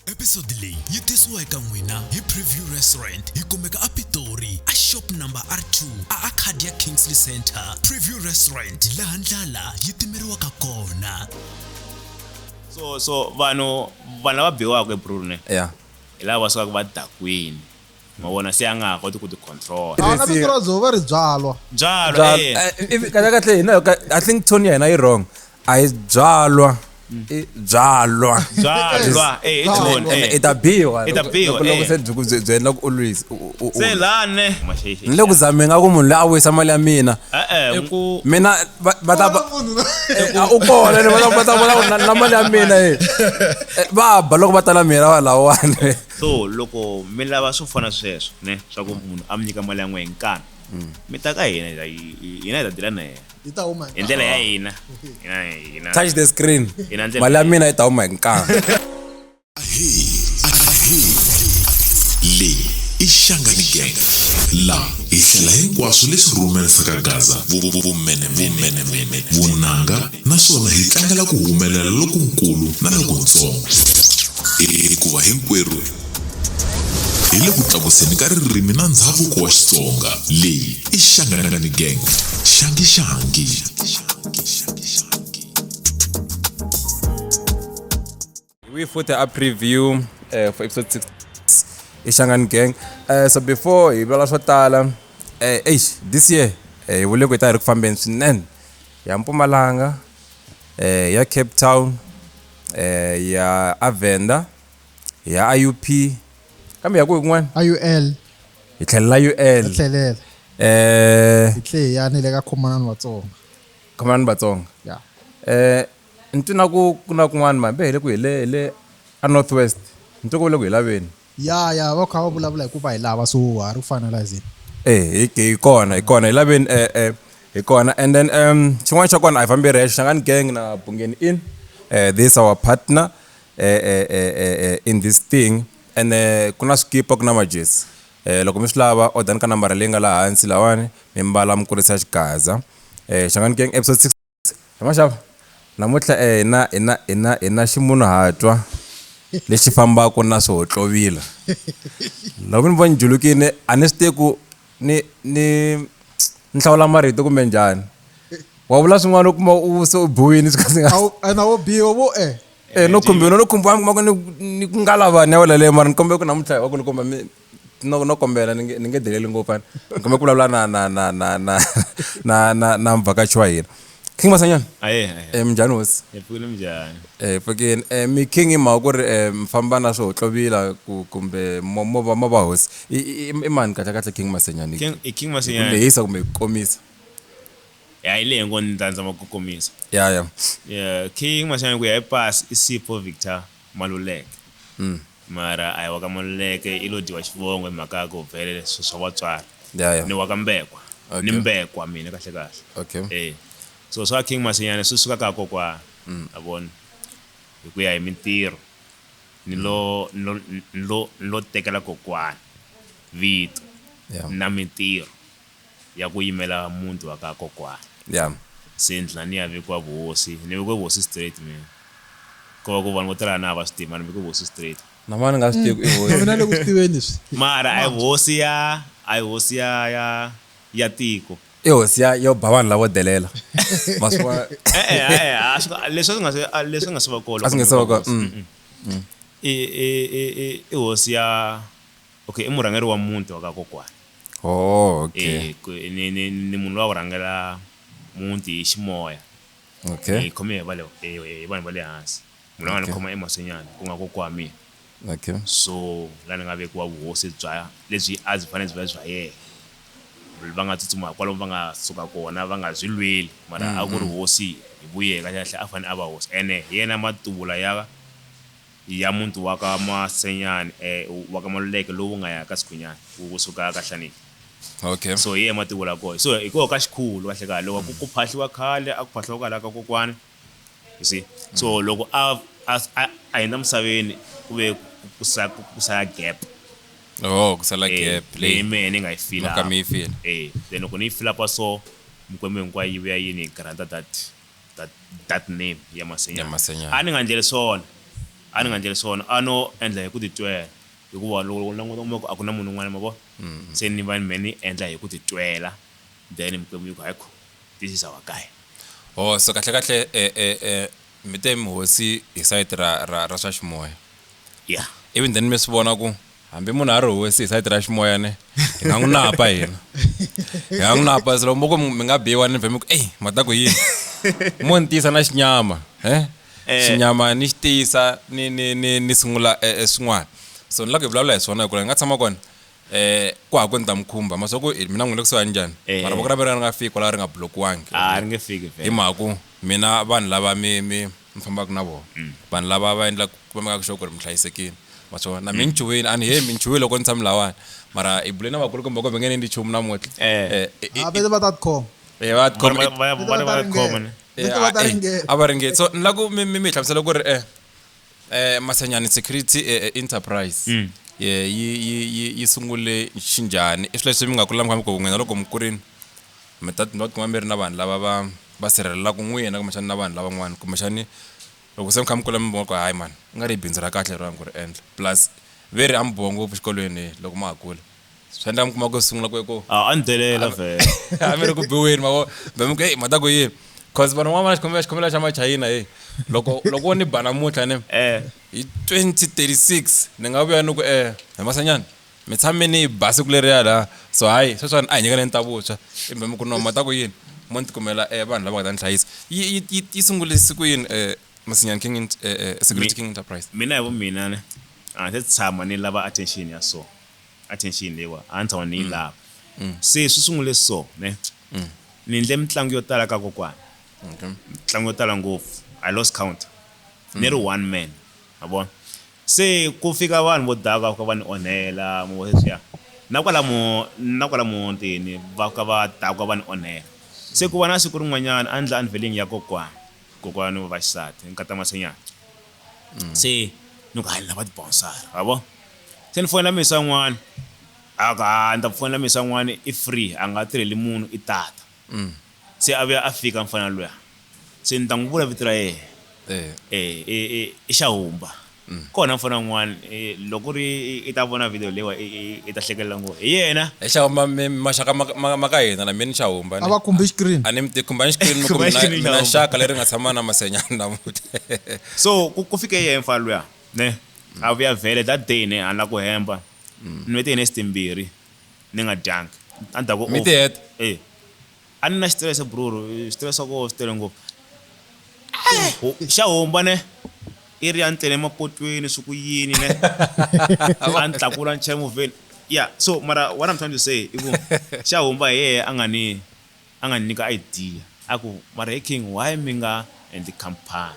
Episode leyi yi tisiwa eka n'wina hi Preview Restaurant hi kumeka a Pitori a shop number R2 a Arcadia Kingsley Center. Preview Restaurant laha ndlala yi timeriwaka kona. So vanhu lava biwaka eBrune Yeah. hi lava sukaka va dakwini ma vona se a nga ha koti ku ti control na vito ra dzova ri byalwa byalwa I think Tony and I wrong. I byalwa. Byalwa. Itabiwa. Loko se byendla ku always. se lane Ni le ku zameni nga ku munhu loyi a wisa mali ya mina. Mina va ta u kona ni va ta vona na mali ya mina va ba loko va ta la mina va lawani. so loko mi lava swo fana sweswo ne swa ku munhu a mi nyika mali ya n'we hi nkani mi ta ka hina hi ta dila na yena yi ta huma hi ndlela ya hina Touch the screen. Mali ya mina yi ta huma hi nkani. Le Ishangani Gang. La ihlela hinkwaswo leswi rhumerisaka Gaza. Vumene, vunanga naswona hi tlangela ku humelela lokukulu na lokuntsongo. Hikuva hinkwerhu hi le ku tlakuseni ka ririmi na ndhavuko wa Xitsonga. Leyi i Shangani Gang. Shangi. We put a preview for episode 6 Xitsonga Gang. So before hi vula swo tala this year hi vule ku ta ri ku fambeni swinene ya Mpumalanga ya Cape Town ya Avenda ya IUP kambe ya ku kun'wana IUL hi tlhelela UL tlhelela itle yani le ka khomanani Vatsonga ya ntuna ku kuna kun'wana mambe hele ku hele a Northwest ntoko le ku hilaveni ya va kha va vulavula hikuva hi lava so ha ri ku finalize hi kona hi laveni hi kona and then xin'wana xa kona a hi fambi rexe Xitsonga Gang na Bungeni in this is our partner in this thing and kuna swikipa kuna majesi loko mi swi lava order ka nambara leyi nga laha hansi lawani mi mbala mi kurisa xigaza Xitsonga Gang episode 6 maxava namuntlha hina ximunhuhatwa lexi fambaka na swihotlovila loko ni vona julukini a ni swi tivi ku ni hlawula marito kumbe njhani wa vula swin'wana u kuma u se u buwini swi ka swi nga na wo biwa vo no khumbiwa ma ku ni ku nga lavani ya wela leyi mara ni kombela ku namuntlha wa ku ni komba no kombela ni nge deleli ngopfu ani ni kombela ku vulavula na mvakachi wa hina King Masenyani mjani hosi yepfule mjani fucking mi king i mhaka ku ri mfamba na swihotlovila kumbe mo va hosi i mani kahle King Masenyani King Masenyani kumbe hisa kumbe komisa ya ile ngo ndanza makukomisa ya King Masenyani ku ya pass isipho Victor Maluleke mara ayi waka Maluleke ilo diwa xivongo mhaka ku vele swa vatswari ni waka Mbekwa ni Mbekwa mina kahle okay so swa King Masenyani swi suka ka kokwana yabona hi ku ya hi mintirho ni lo tekela kokwana vito na mintirho ya ku yimela munhu wa ka kokwana se ndla ni ya vekiwa vuhosi ni vekiwa vuhosi straight mina ko ku vanhu vo tala na va swi tiva ni vekiwa vuhosi straight na mani nga swi tivi i hosi mina le ku tiveni swi mara ai hosi ya tiko i hosi yo ba vanhu lavo delela maswa leswi nga swi va kolo aswi nga swi va ko i hosi ya okay i murhangeri wa munhu wa ka kokwana okay ni munhu wa ku rhangela munhu hi ximoya okay khome vanhu va le hansi munhu wa nga khoma eMasenyani ku nga kokwana mina okay so la ni nga vekiwa vuhosi bya leswi a byi fanele byi va bya yena va nga tsutsuma kwalomu va nga suka kona va nga byi lweli mara a ku ri hosi hi vuyeka kahle a fanele a va hosi ene yena matubula ya muntu wa ka Masenyani wa ka Maluleke lowu nga ya ka Sikhunyana wu suka ka Hlaniki okay so yena matubula ko so i ko ka xikhulu kahle kahle loko ku phahliwa khale a ku phahliwa kwala ka kokwana you see so loko a hina misaveni ku ve ku sa gap kusala gap leyi mene nga yi fila ka mi fila then loko ni fila pa so mkwembe hinkwayo yi vuya yini granta that name ya Masenyani Masenyani a ni nga ndleli swona a ni nga endleli swona a no endla hi ku titwela hikuva loko languta a ku na munhu un'wana ma vo se ni va ni endla hi ku titwela then Mikwembu yi ku hayi this is our guy. Oh so kahle mi te mihosi hi side ra swa ximoya. Yeah. Even then mi swi vona ku hambi munhu a ri hosi hi side ra ximoya ne hi nga n'wi napa hina hi nga n'wi napa so loko mi nga biwa ni vhemi ku mata ku yini mo ni tisa na xinyama xinyama ni xi tisa ni sungula swin'wana so ni lava ku hi vulavula hi swona hikuva hi nga tshama kona ku ha ku ni ta mi khumba masoko mina n'wi le kusuhani njhani mara voko ra mi ri nga fiki kwalaho ri nga blokiwangi ri nge fiki hi mhaku mina vanhu lava mi fambaka na vona vanhu lava va endla ku va sure ku ri mi hlayisekile maswo na mi nchuwini a ni he mi nchuwile loko ni tshami lawani mara i bule na vakulukumba ko vengeni ndi chumu namuntlha vete va ta ti khoma va khoma a va ringeti so ni lava ku mi hlamusela ku ri Masenyani Security Enterprise yi sungule xinjhani i swilo leswi mi nga kula mi kha mi ku n'wina loko mi kurini mi ta kuma mi ri na vanhu lava va sirhelelaka n'wina kumbexani na vanhu lavan'wana kumbexani loko se mi kha mi kula mi vona ku hayi mani u nga ri bindzu ra kahle rin'wana ku ri endla plus ve ri a mi boha ngopfu xikolweni loko ma ha kula swi endla mi kuma ku sungula ku a ni delela vhele a mi ri ku biweni mavo be mi ku mata ku yini cause vanhu van'wana xikombela xa machayina loko ni ba namuntlha ne hi 2036 ni nga vuya ni ku Masenyani mi tshame ni basi ku leriya la so hayi sweswiwani a hi nyikele ni ta vuntshwa imbe mi ku no mata ku yini mo ni tikumela vanhu lava nga ta ni hlayisa yi sungulisi ku yini Masenyani Security King Enterprise. Mina hi mina ne a ni tshama ni lava attention ya so attention lewa a ni tshama ni lava se swi sungule so ne ni ndle mitlangu yo tala ka kokwana mitlangu yo tala ngopfu I lost count ni ri one man yabona se ku fika vanhu vo daka ka va ni onhela mo sweswiya na kwala montini va ka va daka va ni onhela se ku va na siku rin'wanyana a ndla unveiling ya kokwani va xisati nkata Masenyani se ni ku hayi lava ti-sponsor yabo se ni fonela misa n'wana aka nda fonela misa n'wana i free a nga tirheli munhu i tata se a vuya a fika mfana luya se ni ta n'wi vula vito ra yena i Xahumba kona mfana n'wana loko ri i ta vona video lewa i ta hlekelela ngo hi yena Xahumba maxaka ma ka hina na mina Xahumba a va khumbi screen a ni mi tikhumba screen mi ku mina xaka leri nga tshama na Masenyani namuntlha so ku fike yena mfana luya ne a vuya vhele that day ne a la ku hemba ni vete yena stimbiri ni nga dyanga a ni ta ku mi ti heta a ni na xitirese broro xitirese ko swi tele ngopfu Xahumba ne i ri a ni tlele mapotweni swi ku yini ne a ni tlakula ni chela movheni yeah so mara what I'm trying to say i ku Xahumba hi yena a nga ni nyika idea a ku mara hey King why mi nga endli company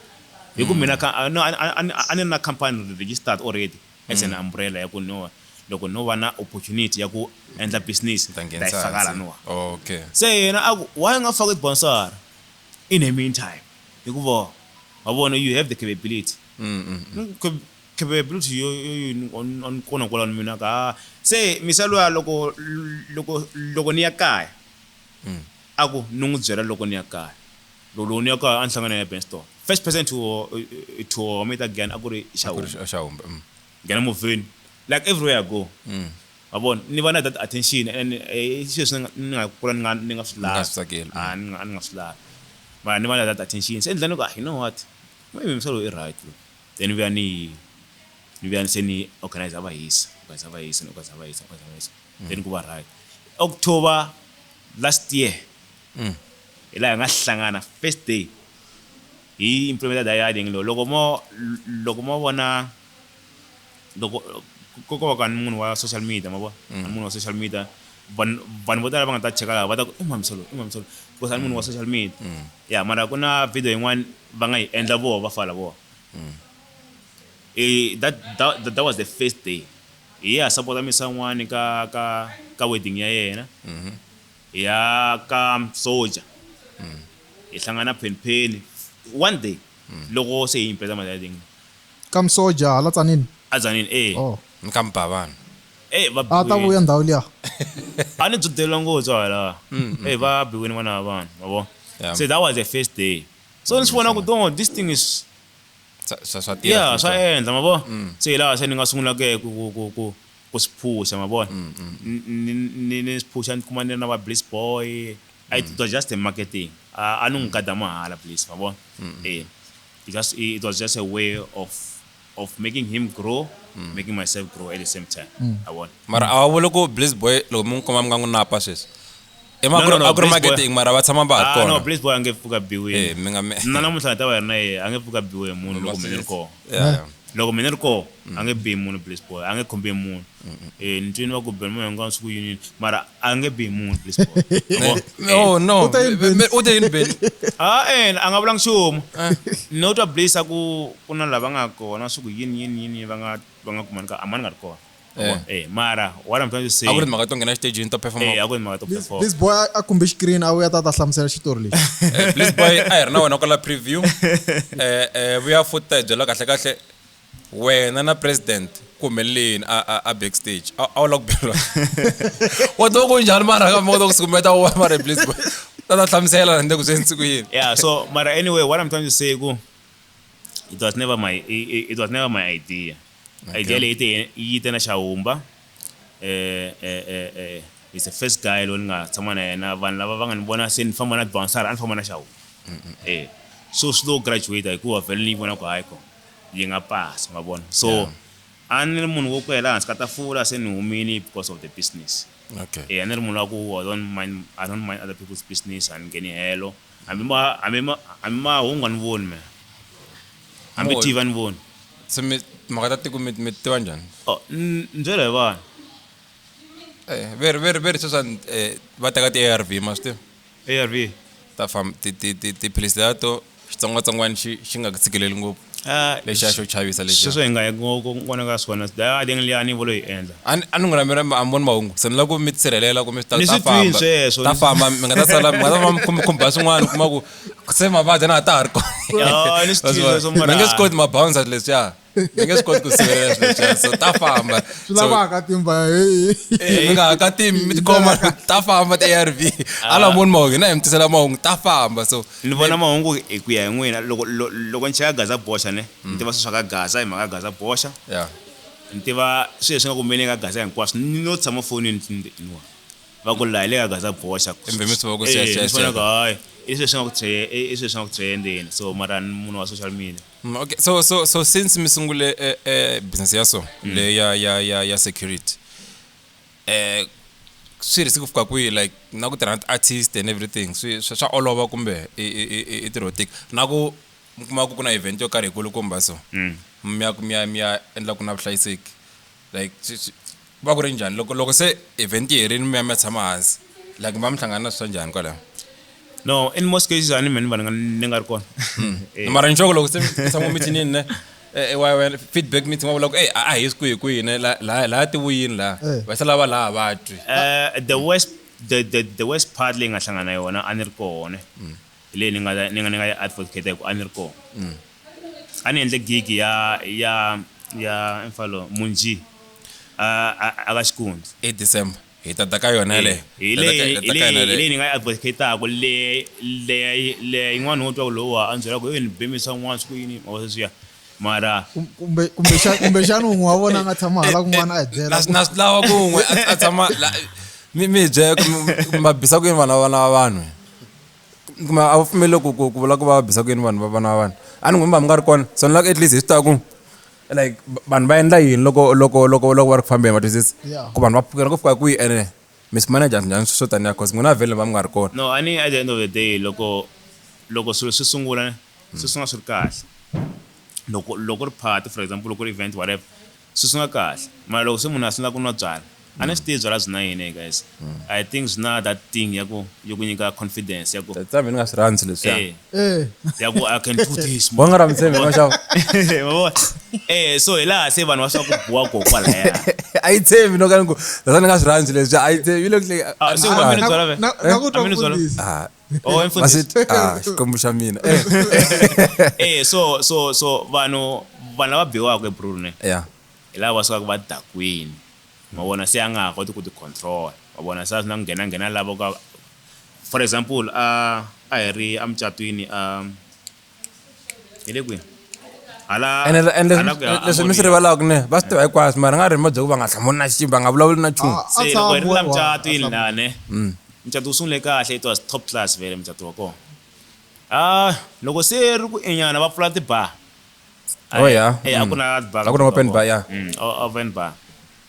hi ku mina a ni na company registered already as an umbrella ya ku no loko no va na opportunity ya ku endla business ta yi fakala no okay se yena a ku why nga faka sponsor in the meantime hikuva wabona you have the capability capability yo on kona kwala mina ka se misalo ya loko ni ya kaya aku nungu byela loko ni ya kaya loko ni ya kaya an hlangana na Benstore first person to meet again akuri Xahumba gana moving like everywhere I go wabona ni vana that attention and swi ni nga kula ni nga swila ni nga swila mara ni vana that attention se ndlani ka you know what maybe misalo i right then we are ni se ni organize abahisa then kuba right October last year ila nga hlangana first day hi implement dieting loko mo bona loko kan munhu wa social media mabo munhu wa social media vanhu vo tala va nga ta cheka va ta ku imamsolo because munhu wa social media yeah mara kuna video yin'wana va nga yi endla vo va fala vo that was the first day yeah support mi san'wani ka wedding ya yena ya ka soldier ihlangana pen one day loko se impeza wedding kam soja ala tsanini azanin oh nkampa vanhu a ta vuya ndhawu liya a ni dzudela ngopfu hala va biwini vana va vanhu yabo so that was the first day so ni swi vona ku this thing is yeah swa endla mabo se la se ni nga sungula ke ku siphusha mabona ni siphusha ni kuma na ba Bliss Boy it was just a marketing anungikada mahala please mabona it was just a way of making him grow making myself grow at the same time yabona mara awulo ko Bliss Boy lo mun kuma mga napa sis agro marketing mara batsama ba kona no Bliss Boy angefuka biwe nana mutla tawa na angefuka biwe mun loko menelko loko menelko ange be mun Bliss Boy ange kombe mun ntwini wa ku be mun nga suku yini mara ange be mun Bliss Boy no utain ben angabulang shum no to Bliss aku kuna lava nga kona suku yini banga kumanika amani nga ko mara what I'm trying to say agro makatongena stage into perform agro makatongena perform Bliss Boy akumbe screen awu ya tata hlamsela xitori lexi Bliss Boy ayir na wena kola preview vuya footage la kahle wena na president kumeleni a backstage awula kubelwa wato kunjani mara ka moto kusukumeta wa mara Bliss Boy tata hlamsela nde kusensi kuyini yeah so mara anyway what I'm trying to say it was never my idea idea le ite na Shawumba is the first guy lo nga tshama na yena vanhu lava va nga ni vona se ni famba na advancer a ni famba na Shawumba so slow graduate hikuva vele ni vona ku hayiko yi nga pass mabona so ani ri munhu wo kwela hansi ka tafula se ni humini because of the business okay ani ri munhu wa ku I don't mind other people's business and ngeni helo hambi ma hungu ni voni me hambi TV ni voni so makatati ku mit wanjani njelo hi vanhu very sosan vateka ti ARV master ARV ta fam ti police dato xitsongwatsongwana xi nga tsikeleli ngopfu lexi a xo chavisa lexi sweswo hi nga n'wana ka swona da ding liya ni volo hi endla a ni n'wi ramela amboni mahungu se ni lava ku mi tisirhelela ku mi ta sweswo famba mi nga ta sala mi nga ta famba mi khumba swin'wana kuma ku se mavabyi na ha ta ha ri kona ni swi twisile sweswo mi nge swi koti mabouncer leswiya mi nge swi koti ku sivelela leswiya so ta famba swi lavaka timba mi nga ka timi mi tikoma ta famba ti ARV ala moni mahungu na hi mi tisela mahungu ta famba so ni vona mahungu hi ku ya hi n'wina loko ni cheka gaza boxa ne ni tiva swi swa ka gaza hi mhaka gaza boxa ni tiva swilo swi nga kumeni ka gaza hinkwaswo ni no tshama fonini niwa va ku laha hi le ka gaza boxa hayi i swilo swi nga ku trendeni so mara ni munhu wa social media okay so since mi sungule business ya so le ya security swi ri ku fika kwihi like na ku tirha artist and everything swa olova kumbe i tirotic na ku kuma ku na event yo karhi kulukumba so miya endla ku na vuhlayiseki like va ku ri njhani loko se event yi herini miya tshama hansi like va mi hlangana na swa njhani kwalaho no in most cases ani mani vanhu ni nga ri kona mara nchoko loko se tshama mitini ne feedback meeting wa vula ku a hi swi kwihi ne la ti vuyini la va sala va la va twi the worst part leyi nga hlangana yona a ni ri kona leyi ni nga advocate ku a ni ri kona a ni endle gig ya mfalo MoonGee aka Xikundza 8 December hi tata ka yona le leyi ni nga advocate-aku le yin'wana wo twa lowa a byela ku ni bemisa n'wana swi ku yini mawaseswiya mara kumbe xana un'we wa vona a nga tshama hala kun'wana a hi byela na swi lava ku un'we a tshama mi bye ma bisa ku yini vana va vanhu kuma a wu pfumeli ku vula ku va bisa ku yini vanhu va vana va vanhu a ni n'wi mi nga ri kona so ni lava at least hi swi tiva ku like vanhu va endla yini loko va ri ku fambeni va twisisa ku vanhu va pfukela ku fika kwihi ene miss manager njhani swo taniya cause n'wina vhele va mi nga ri kona no a ni at the end of the day loko swilo swi sungula swi sunga swi ri kahle loko ri party for example loko ri event whatever swi sunga kahle mara loko se munhu a sungula ku nwa byala a ni swi tivi byala byi na yini guys I think it's not that thing ya ku nyika confidence ya ku tsavi ni nga swi rhandzi leswiya ya ku I can do this wa nga ra mtshembi maxavu so hi laha se vanhu va swa ku buwa ko kwalaya a yi tshembi no ka ni ku ni nga swi rhandzi leswiya a yi tshembi yi le ku se u mi byala ve na ku twa kufundisa xikombo xa mina so vanhu lava biwaka ebrune hi lava va sukaka va dakwini ma vona se a nga ha koti ku ti control ma vona se na nghena lavo ka for example a hi ri a mucatwini hi le kwini and leswi mi swi rivalaka ne va swi tiva hinkwaswo mara nga ri mabyo va nga hlamuli na ximba nga vulavuli na nchumu se loko hi ri la mucato yini lane mucato wu sungule kahle it was top class vele mucato wa kona loko se ri ku enyana va pfula tibar oh yeah a ku na bar a ku na open bar yeah open bar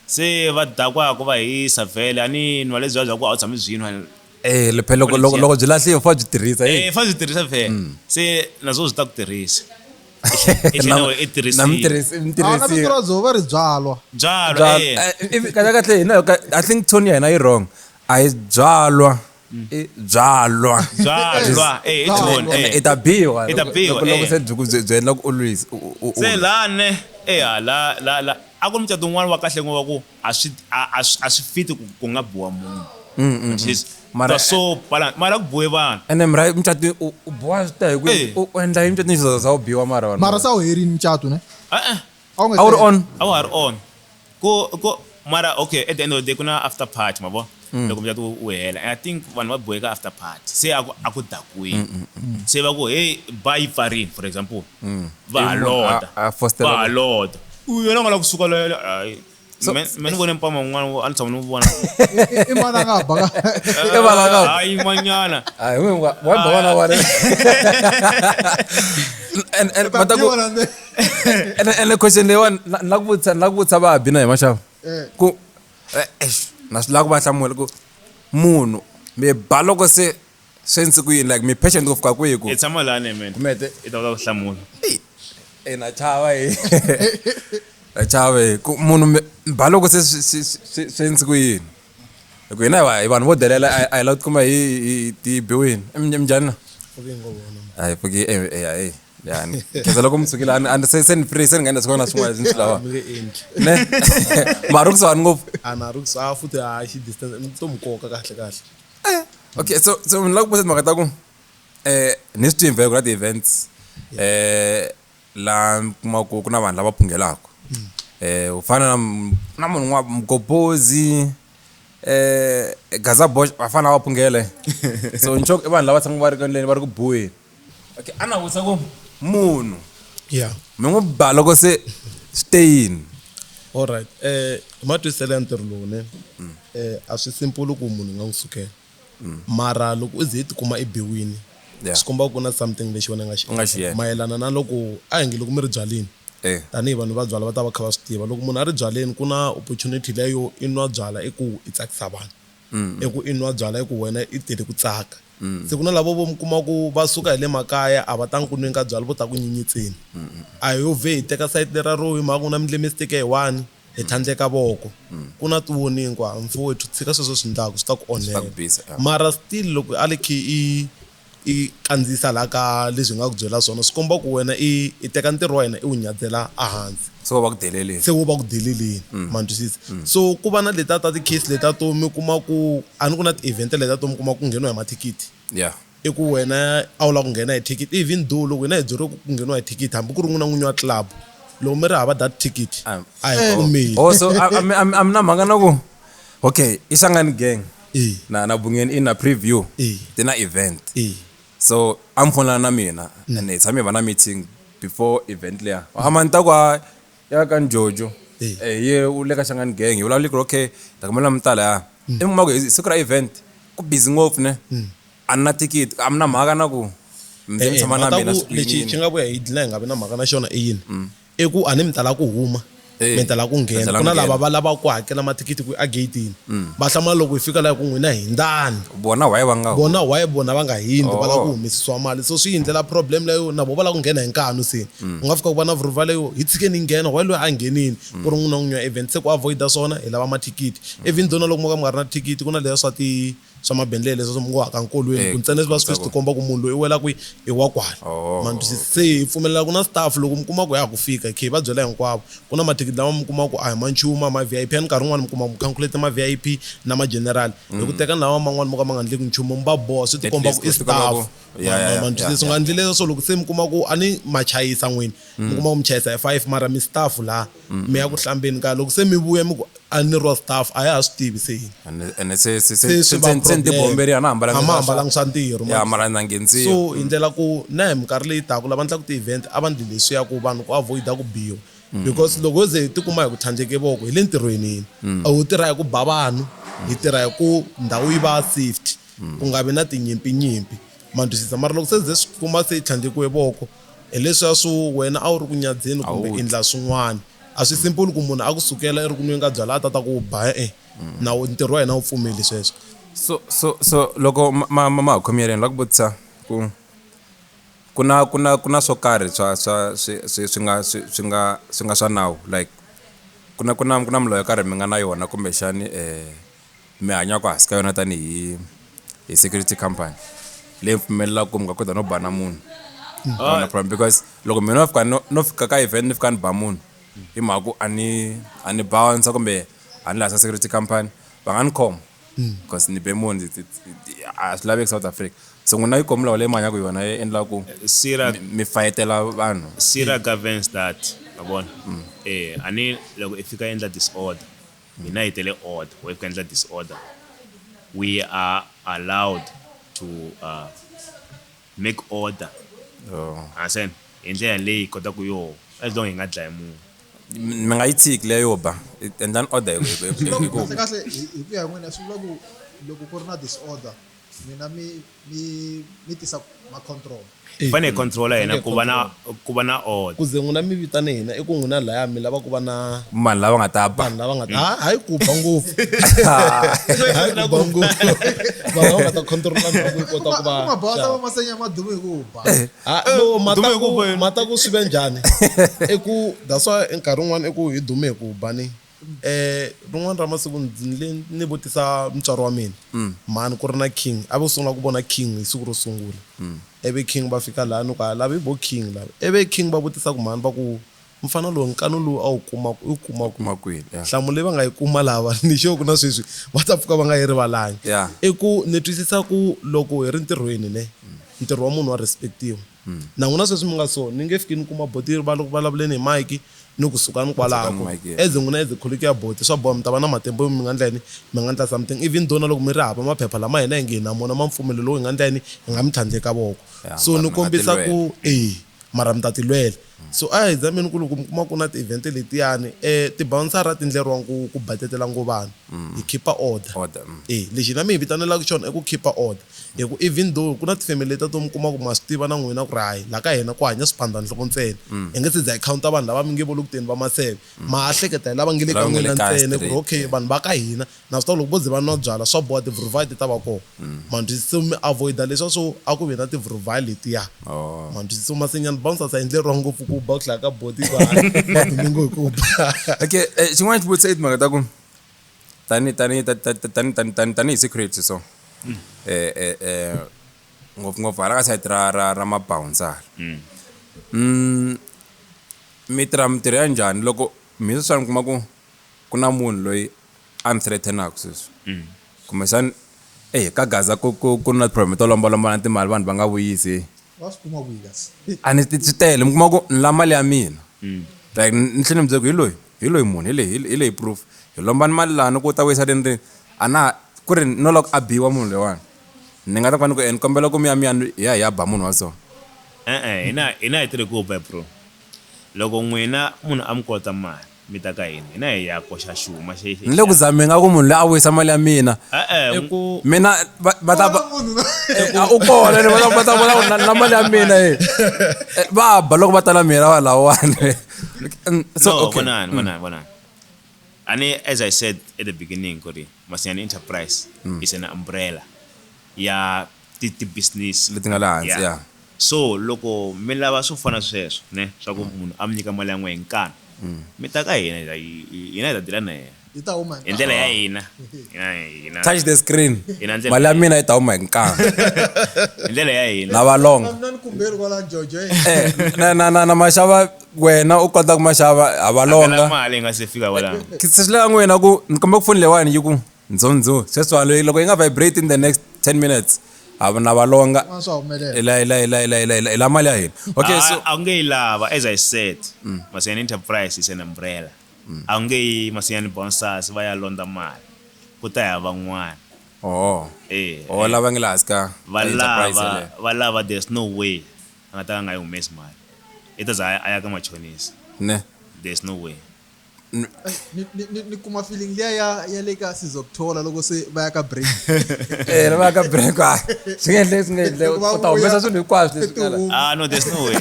se va dakwaka va hisa vele ani nwa lebyi bya ku a wu tshami byinwa lephelo loko byi lahliwe fa byi tirhisa fa byi tirhisa vele se nazo byi ta ku tirhisa navitora byo va ri byalwa kahle hina I think tone ya hina yi wrong a yi byalwa byalwa ita biwa loko se byi endla ku always se lane la a ku mucato wun'wana wa kahle ngova ku a swi fiti ku nga biwa munhu mara so mara ku buwe vanhu ene mara mucato u boha swi ta hi ku u endla hi mucato ni za u biwa mara sa u herini mucato ne a wu ri on a wa ri on ko mara okay at the end of the day kuna after party mabo loko mucato u hela and I think vanhu va buweka after party se a ku dakweni se va ku hey buy farin for example va load yena nga la kusuka la hayi meni vone mpama un'wana a ni tshama ni vona i mana nga baka hayi manyana hayi wa bana wa and mataku and the question lewan nakuvutsa va bina hi maxava ku na swi lava ku va hlamula ku munhu mi ba loko se sense ku yini like mi patient ku fika kwihi ku tshama lani man kumete i ta ku hlamula na chava chave ku munhu ba loko se sense ku yini ku yina hi vanhu vo delela a hi lava ku kuma hi ti biwini njhani hayi fuki yani keza loko mtsukile and se ni free se ngenda sikona swin'wana leswi lawa ne mara ku sawani ngopfu ana ru sa futhi a xi distance to mukoka kahle okay so mina la ku posa mhaka ta ku ni swi invite ku events la kuma ku na vanhu lava phungelaka u fana na munhu wa mgobozi gaza bosch va fana va phungele so nchoko i vanhu lava tshama va ri kaneleni va ri ku buweni okay ana wutsa ku munhu yeah mi n'wi ba loko se stayini all right matwisele ntirho lowu ne a swi simple ku munhu nga n'wi sukela mara loko u ze ti kuma ebiwini swi komba ku na something lexi wena nga xi mayelana na loko a hi nge loko mi ri byaleni tanihi vanhu va byala va ta va kha va swi tiva loko munhu a ri byaleni ku na opportunity leyo i nwa byala i ku i tsakisa vanhu i ku i nwa byala i ku wena i tele ku tsaka se ku na lavo vo mi kuma ku va suka hi le makaya a va tangi ku nweni ka byala vo ta ku nyinyitseni a hi yo ve hi teka sayiti lera ro hi mhaka ku na mindle mi stike hi one hi thandleka voko ku na tiwoni kwa mfuwo wethu tshika sweswo swi ndlaku swi ta ku onhela mara still loko a le khi i kandziyisa la ka leswi nga ku byela swona swi komba ku wena i teka ntirho wa hina i wu nyatsela ehansi se wo va ku deleleni mantwisisa so ku va na leta ta ti-case leta to mi kuma ku a ni ku na ti-event leta to mi kuma ku ngheniwa hi mathikithi i ku wena a wu lava ku nghena hi thikithi even though loko hina hi byeriwe ku ngheniwa hi thikithi hambi ku ri n'wina n'winyi wa club loko mi ri hava that thikithi a hi kumeli so I'm na mhaka na ku okay i Xitsongani gang na bungeni in a preview tina event so I'm fonela na mina and it's me bana meeting before event leya hamanta kwa ya ka Jojo ye u le ka Xitsongani gang u lavile ku okay takamela mtala ya emako siku ra event ku busy ngopfu ne anna ticket amna mhaka na ku mzeni tshama na mina lexi xi nga vuya hi dlina hi nga vi na mhaka na xona i yini i ku a ni mi tala ku huma mi tala ku nghena ku na lava va lava ku hakela mathikithi ku a gatini va hlamula loko hi fika laha ku n'wina hindzani bona why va nga hindzi va lava ku humesisiwa mali so swi hindlela problem leyo na vo va lava ku nghena hi nkanu se u nga fika ku va na vurhuva leyo hi tshikeni hi nghena wa loyi a nghenini ku ri n'wina n'winyi wa event se ku avoida swona hi lava mathikithi even though na loko mo ka mi nga ri na thikithi ku na leya swa mabendlele leswi mi ngo haka nkolweni ku ntsena va swi ti komba ku munhu loyi i wela ku i wa kwala mantwisisa se hi pfumelela ku na staff loko mi kuma ku ya ha ku fika khe hi va byela hinkwavo ku na mathikithi lama mi kuma ku a hi manchuma ma-VIP a ni nkarhi wun'wani mi kuma ku calculate ma-VIP na ma-general hi ku teka na lawa man'wani mo ka ma nga endleki nchumu mi va boha swi ti komba ku i staff Swi nga ndli leswo loko se mi kuma ku a ni machayisa n'wini mi kuma ku mi chayisa hi 5 mara mi staff laha mi ya ku hlambeni ka loko se mi vuya mi ku a ni ro staff a ya ha swi tivi se yini ene se tibomberi ana hambalangi swa ntirho ya mara na nghenzi so hi ndlela ku na hi minkarhi leyi taka lava endlaka ti-event a va ndli leswiya ku vanhu ku avoida ku biwa because loko ze tikuma hi ku tlhandleke voko hi le ntirhweni yini a wu tirha hi ku ba vanhu hi tirha hi ku ndhawu yi va safety ku nga vi na tinyimpinyimpi ma twisisa mara loko se ze swi kuma se hi tlhandlekiwe voko hi leswiya swo wena a wu ri ku nyadzeni kumbe endla swin'wana a swi simple ku munhu a ku sukela i ri ku nweni ka byala a tata ku ba na ntirho wa hina wu pfumeli sweswo so loko ma khomiyeleni la ku vutisa ku kuna swo karhi swi nga swa nawu like kuna milawu yo karhi mi nga na yona kumbexani mi hanyaka hansi ka yona tanihi security company leyi pfumelelaka ku mi nga kota no bana munhu because loko mina no fika ka event ni fika ni ba munhu hi mhaka ku a ni bounce kumbe a ni lahla security company va nga ni khoma because ni be munhu a swi laveki South Africa so n'wina yi komi lawa leyi mi hanyaka yona yi endla ku mi fayetela vanhu Sira governs that yabona ani loko i fika endla disorder mina hi tele order we fika endla disorder we are allowed to make order asen indlela leyi kota ku yo as long nga dlaya munhu mi nga yi tshiki leyo ba and then order kahle hi ku ya hi n'wina swi vula ku loko ku ri na disorder mina mi tisa ma-control fane controller yena ku va na order ku ze n'wina mi vitane hina i ku n'wina laya mi lava ku va na vanhu lava nga ta ba vanhu lava nga ta hayi ku ba ngopfu hayi ku ba ngopfu vanhu lava nga ta controla ndhawu ku kota ku va mabasa va masenya madume hi ku ba no mata ku swi ve njhani i ku that's why nkarhi wun'wana i ku hi dume hi ku ba ni rin'wana ra masiku ni vutisa mutswari wa mina mani ku ri na king a vo sungula ku vona king hi siku ro sungula eve king va fika laha ni ku lava hi vo king lava eve king va vutisa ku mani va ku mfana lowu nkanu lowu a wu kuma kwini nhlamulo leyi va nga yi kuma lava ni xo ku na sweswi va ta pfuka va nga yi rivalangi i ku ni twisisa ku loko hi ri ntirhweni ne ntirho wa munhu wa respectiwa na n'wina sweswi mi nga so ni nge fiki ni kuma botiri va loko vulavuleni hi mike ni kusuka ni kwalako eze n'wina eze khuluki ya boti swa boha mi ta va na matembo yo mi nga ndleni mi nga ndla something even though na loko mi ri hava maphepha lama hina hi nge na mona mapfumelo lowu hi nga ndleni hi nga mi tlhandleka voko so ni kombisa ku mara mi ta tilwela so a hi zameni ku loko mi kuma ku na ti-event letiyani tibounsara tindleriwa ku batetela ngo vanhu hi keepa order lexi na mi hi vitanelaka xona i ku keepa order hi ku even though ku na tifamily leta to mi kuma ku ma swi tiva na n'wina ku ri hayi laha ka hina ku hanya swiphandhanhloko ntsena hi nge se za hi counta vanhu lava mi nge voli ku teni va maseve ma ha hleketa hi lava nge le ka n'wina ntsena ku ri okay vanhu va ka hina na swi tiva loko vo ze va nwa byala swa boha ti-vrovide ta va kona mantwisisi mi avoida leswiya swo a ku ve na ti-vrovide letiya mantwisisi masenyani bouncer sa endleriwa ngopfu ku ba ku hlaya ka boti madumingo hi ku ba okay xin'wana xivutiso i timhaka ta ku tani hi security so ngopfungopfu hala ka sayiti ra mabouncer mi tirha mitirho ya njhani loko mi sweswiwani mi kuma ku na munhu loyi a mi threatenaka sweswi kumbexani ka gaza ku na problem to lombalomba na timali vanhu va nga vuyisi va swi kuma kwihi a ni swi tele mi kuma ku ni la mali ya mina like ni tlhela ni byela ku hi loyi munhu hi leyi proof hi lomba ni mali lani ku ta vuyisa rini ku ri no loko a biwa munhu loyiwani ni nga ta ku ni kombela ku miya hi ya ba munhu wa so hina hi tirhi ku ba bro loko n'wina munhu a mi kolota mali mi ta ka hina hi ya koxa xuma ni le ku zameni nga ku munhu loyi a vuyisa mali ya mina mina va ta u kona ni va ta na mali ya mina va ba loko va ta na mina va lawani so vonani as I said at the beginning Masenyani Enterprise is an umbrella ya ti-business leti nga laha hansi so loko mi lava swo fana sweswo ne swa ku munhu a mi nyika mali ya n'we hi nkani mi ta ka hina hi ta dila na yena hi ndlela ya hina touch the screen mali ya mina yi ta huma hi nkani hi ndlela ya hina na valonga na maxava wena u kota ku maxava a valonga mali nga se fika wala swi lava n'wina ku ni komba ku foni leyiwani yi ku ndzondzo sweswiwani loko yi nga vibrate in the next 10 minutes na valonga Swin'wana swa humelela. la mali ya hina. Okay, so a wu nge yi lava, as I said, Masenyani Enterprise is an umbrella. A wu nge yi Masenyani Bouncers va ya londa mali ku ta ya van'wana. lava nge la hansi ka Enterprise yeleyo. Valava there's no way a nga ta ka nga yi humesi mali. I ta za a ya ka machonisi. Ne. There's no way. Ni kuma feeling liya ya le ka sizokuthola loko se va ya ka break. Lava ka break swi nge endle u ta humesa swilo hinkwaswo leswi nga la. No, there's no way.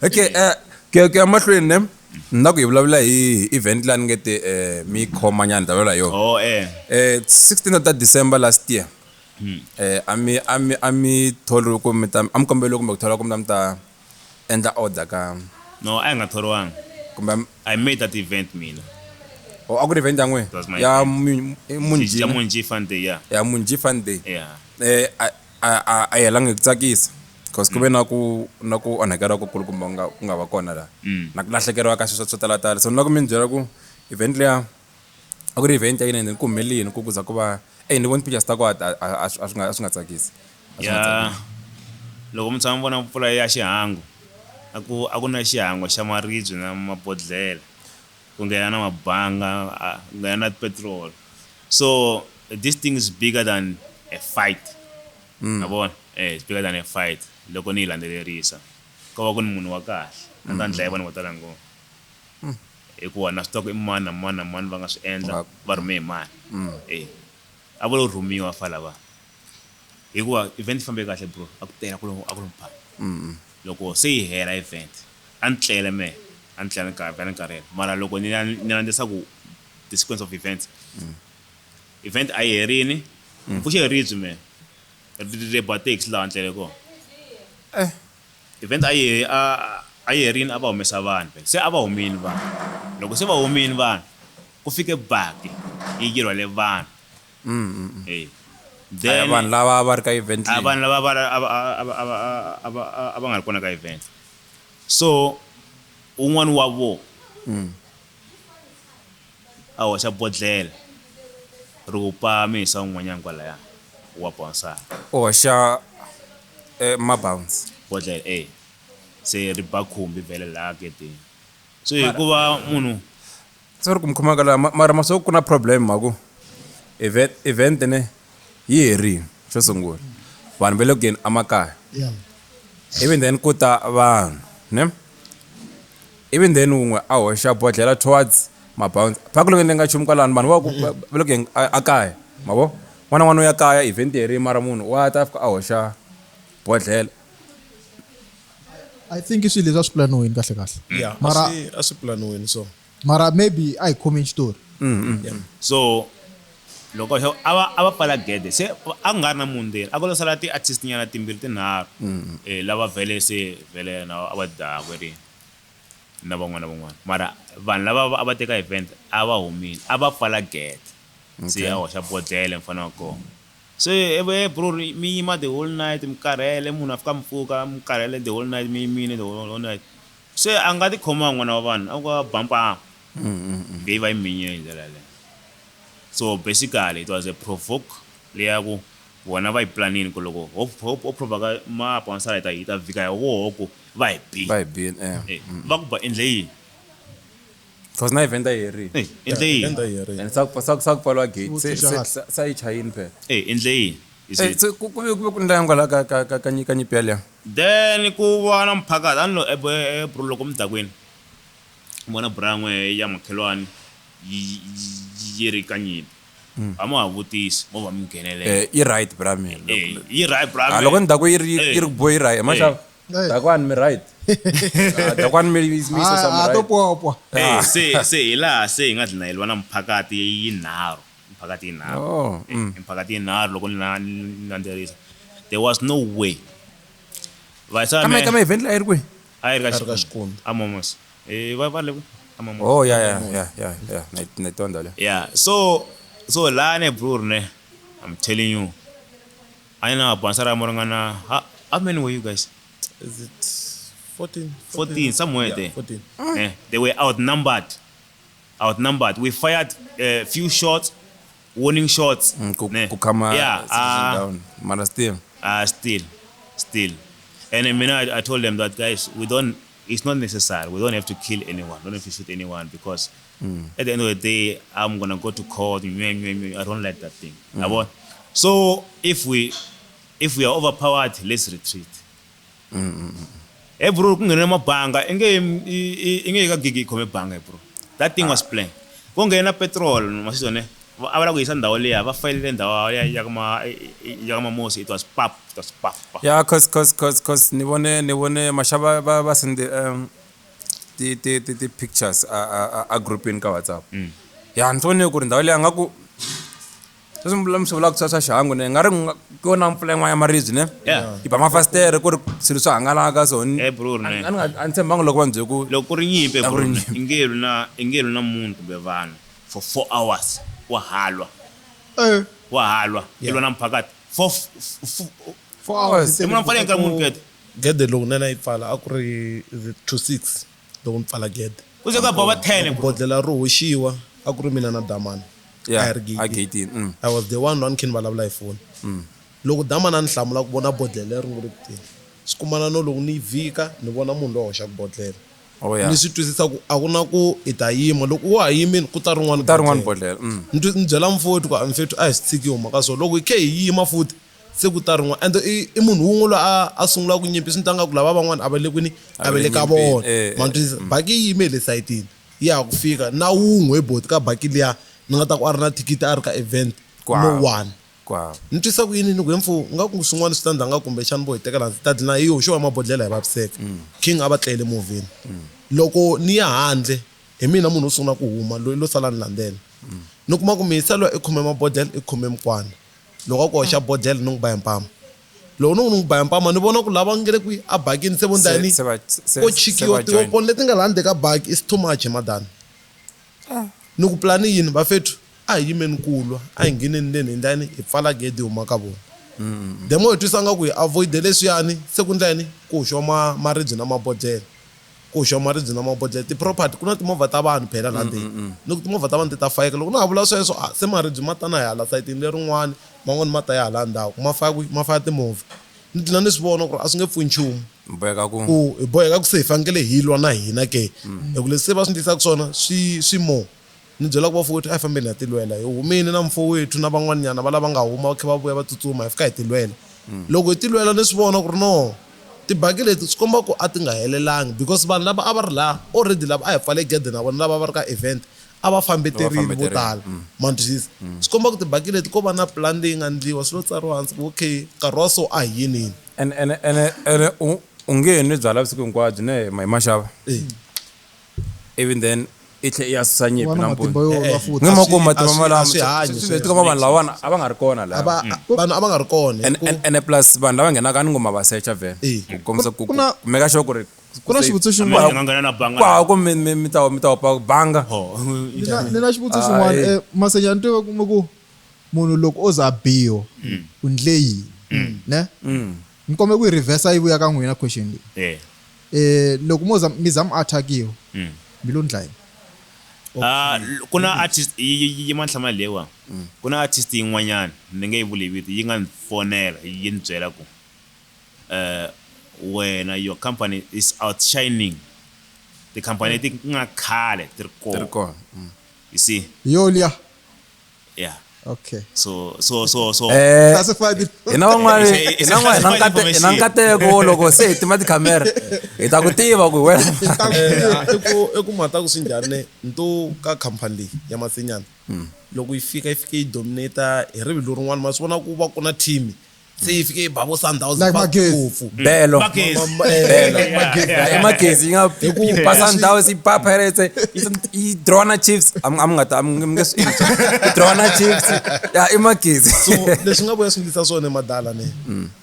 Okay, ke mahlweni ne nna ku hi vulavula hi event lani nge te mi khoma nyana ta vulavula yo 16th of December last year ami tholi ku mi ta am kombela kumbe ku thola ku mi ta endla order ka No, a nga thoriwanga. kumbe I made that event mina. a ku ri event ya n'we was my ya It's MoonGee ya MoonGee Fun Day, yeah. ya MoonGee Fun Day. Yeah. A yelangi ku tsakisa because ku ve na ku onhakeriwa ku kulukumba ku nga va kona la na ku lahlekeriwa ka swilo swo talatala. So na ku mi byela ku event leya a ku ri event ya yina ende ku humelini ku kuza ku va ni voni pictures ta ku a swi nga tsakisi. Ya loko mi tshama mi vona mpfula ya xihangu a ku na xihangu xa maribye na mabodhlele ku nghena na mabanga ku nghena na petrol. So this thing is bigger than a fight. Yabona? It's bigger than a fight. Loko ni yi landzelerisa ko va ku ni munhu wa kahle a ta ndla vanhu vo tala ngopfu hikuva na swi tiva ku i mani na mani na mani va nga swi endla va rhume hi mani. A vo lo rhumiwa fa lava hikuva event yi fambe kahle bro, a ku tela a ku ri mpfala. Loko se yi hela event a ni tlele mehe a ni tlela ni karhele mara loko ni landzisa ku the sequence of events event a yi herini ku xe ribye mehe rebatex laha ni tlele kona. Event a yi herini a va humesa vanhu se a va humini vanhu. Loko se va humini vanhu ku fike baki yi yirhwele vanhu. Then vanhu lava va ri ka event leyi. Vanhu lava a va nga ri kona ka event. So un'wana wa vo a hoxa bodhlele ri ku pamisa un'wanyana kwalaya wa bouncer. Hoxa mabounce Bodhlele se ri ba khumbi vhele laha getini. So hikuva munhu so ri ku mi khomaka laha mara maso ku na problem maku event ne yi herini xo sungula vanhu va le ku geni emakaya even then ku ta vanhu ne even then un'we a hoxa bodhlela towards mabounce phaku loko ni nga chumu kwalano vanhu va le ku geni ekaya ma vo n'wana ya kaya event herini mara munhu wa ta fika a hoxa bodhlela. I think swilo leswi a swi planiwini kahle kahle. Yeah, Mara a swi planiwini so. Mara maybe a hi khomi xitori. So loko a va pfala gede se a nga ri na munhu ndeni a ko lo sala ti-artist nyana timbirhi tinharhu lava vhele se vhele na a va dakwerini na van'wana mara vanhu lava a va teka event a va humini a va pfala gede se a hoxa bodhlele mfana wa kona. Se bro mi yima the whole night mi karhele munhu a fika mpfuka mi karhele the whole night mi yimile the whole night se a nga ti khoma n'wana wa vanhu a ku va bampa leyi va yi minyile hi ndlela leyo. So basically it was a provoke leya ku vona va yi planini ku loko ho provaka mabouncer hi ta vika ya woho ku va hi bihi va ku ba endle yini because na event a yi herini endle yini and sa ku pfaliwa gate se yi chayini phela endle yini ku ve ku ndla kwala ka nyipi yaleyo. then ku va na mphakati a ni lo bro loko mi dakwini vona bran'we ya makhelwani yi ri ka nyimpi a mo ha vutisi mo va mi nghenelele yi right bra mina yi right bra loko ni daku yi ri boyi right maxava dakwani mi right dakwani mi to popa. se hi laha se hi nga dlina hi lwa na mphakati yinharhu mphakati yinharhu loko ni landzelerisa there was no way kama event leyi a yi ri kwihi a yi ri ka Xikondo amamos va le amamos. Oh yeah na tonda le. Yeah, so la ne bro ne I'm telling you I know bansara morangana how many were you guys? Is it 14 somewhere yeah, there. 14. They were outnumbered. We fired few shots, warning shots. Kukama down. Mara still. Still. And I mean, I told them that, guys, it's not necessary. We don't have to kill anyone. We don't have to shoot anyone because at the end of the day, I'm going to go to court. I don't like that thing. So if we are overpowered, let's retreat. Bro, that thing was plain. Kungena petrol, masizone. Abala kuyisa ndawo leya bafayile ndawo ya Mosi, it was pop. Yeah, cause nibone mashaba ba send the pictures a group in ka WhatsApp. Ya ntone ku ndawo leya ngaku sesimbula kusasa shangu ne ngari kona mfulengwa ya marizi ne. Iba mafastere ku silo swa hangalaka so ni. Bro ne. Antsembango lokho manje ku loko ri nyimpe bro. Ingelu na muntu bevana for 4 hours. Wahalwa ilona mphakathi for 4 hours mina mfale nkamuntu get the loan nena ipfala akuri 26 loko mpfala get kuze ka baba 10 bodlela ro hoxiwa akuri mina na damani yeah I was the one khin vulavula hi phone loko damani a ni hlamula ku vona bodlela ri nguri kutini sikumana no loko ni vika ni vona munhu lo hoxa ku bodlela ni swi twisisa ku a ku na ku i ta yima loko wa yimini ku ta rin'wana bodlela ni byela mfowethu ku mfethu a hi swi tshiki huma ka so loko hi khe hi yima futhi se ku ta rin'wana and i munhu wun'we loyi a sungula ku nyimpi swi ntanga ku lava van'wana a va le kwini a va le ka vona ma twisisa baki yi yime le sayitini ya ku fika na wun'we hi boti ka baki liya ni nga ta ku a ri na thikithi a ri ka event no one ni twisa ku yini ni ku mfu nga ku swin'wana swi ta ndanga kumbe xana bo hi tekela ndzi ta dlina hi hoxiwa mabodlela hi vaviseka king a va tlele movini loko ni ya handle hi mina munhu wo sungula ku huma loyi lo sala ni landzela ni kuma ku miyiselo i khome mabodlela i khome mukwana loko a ku hoxa bodlela ni n'wi ba hi mpama loko ni n'wi ba hi mpama ni vona ku lava ngele kwi a bakini se vondani ko chikiwa tioponi leti nga laha ka baki is too much madani ni ku plani yini vafethu a hi yimeni kulwa a hi ngheneni leni ndani hi pfala gede huma ka vona demo hi twisanga ku hi avoid leswiyani se ku ndlani ku hoxiwa maribye na mabodlela ku hoxiwa maribye na mabodlela ti-property ku na timovha ta vanhu phela laha ndeni ni ku timovha ta vanhu ti ta fayeka loko na ha vula sweswo se maribye ma ta na hi hala sayitini lerin'wani man'wani ma ta ya hala ndhawu ma faya timovha ni tlhela ni swi vona ku ri a swi nge pfuni nchumu ku hi boheka ku se hi fanekele hi lwa na hina ke hi ku leswi se va swi ndlisaka swona swi mo ni byela ku vafowethu a hi fambeni ha tilwela hi humini na mfowethu na van'wanyana va lava nga huma va khe va vuya va tsutsuma hi fika hi tilwela loko hi tilwela ni swi vona ku ri no tibaki leti swi komba ku a ti nga helelangi because vanhu lava a va ri laha already lava a hi pfale gede na vona lava va ri ka event a va fambeterile vo tala ma twisisa swi komba ku tibaki leti ko va na plan leyi nga ndliwa swilo tsariwa hansi ku okay nkarhi wa so a hi yinini ene u nge ni byala vusiku hinkwabyo ne hi maxava even then itlhe ya sanye pinampo ngema ku matimba mala swi koma vanhu lawana a va nga ri kona la vanhu a va nga ri kona and plus vanhu lava ngenaka ni ngoma va searcha vele ku komisa ku meka sure ku ri kuna xivutiso xin'wana ku mi ta pa banga ni na xivutiso xin'wana Masenyani tiva kuma ku munhu loko o za biyo u ndle yini ne ni kombe ku yi reverse yi vuya ka n'wina question leyi loko mi za mi attackiwa milo ndlayi kuna artist yi manhlama lewa kuna artist yin'wanyana ni nge yi vuli vito yi nga ni fonela yi ni byela ku wena your company is outshining the company leti nga khale ti ri kona you see yolia yeah okay so ina van'wana ina nkateko loko se hi tima tikhamera hi ta ku tiva ku wena i ku mata ku swi njhani nto ka khampani leyi ya Masenyani loko yi fika yi dominata hi rivilo rin'wana ma swi vona ku va ku na team se yi fike yi bavo Sundowns ngopfu belo magezi yi nga pa Sundowns yi pa Pirates yi draw na Chiefs am nge swi draw na Chiefs ya i magezi so leswi nga vuya swi ndlisa swona madala ne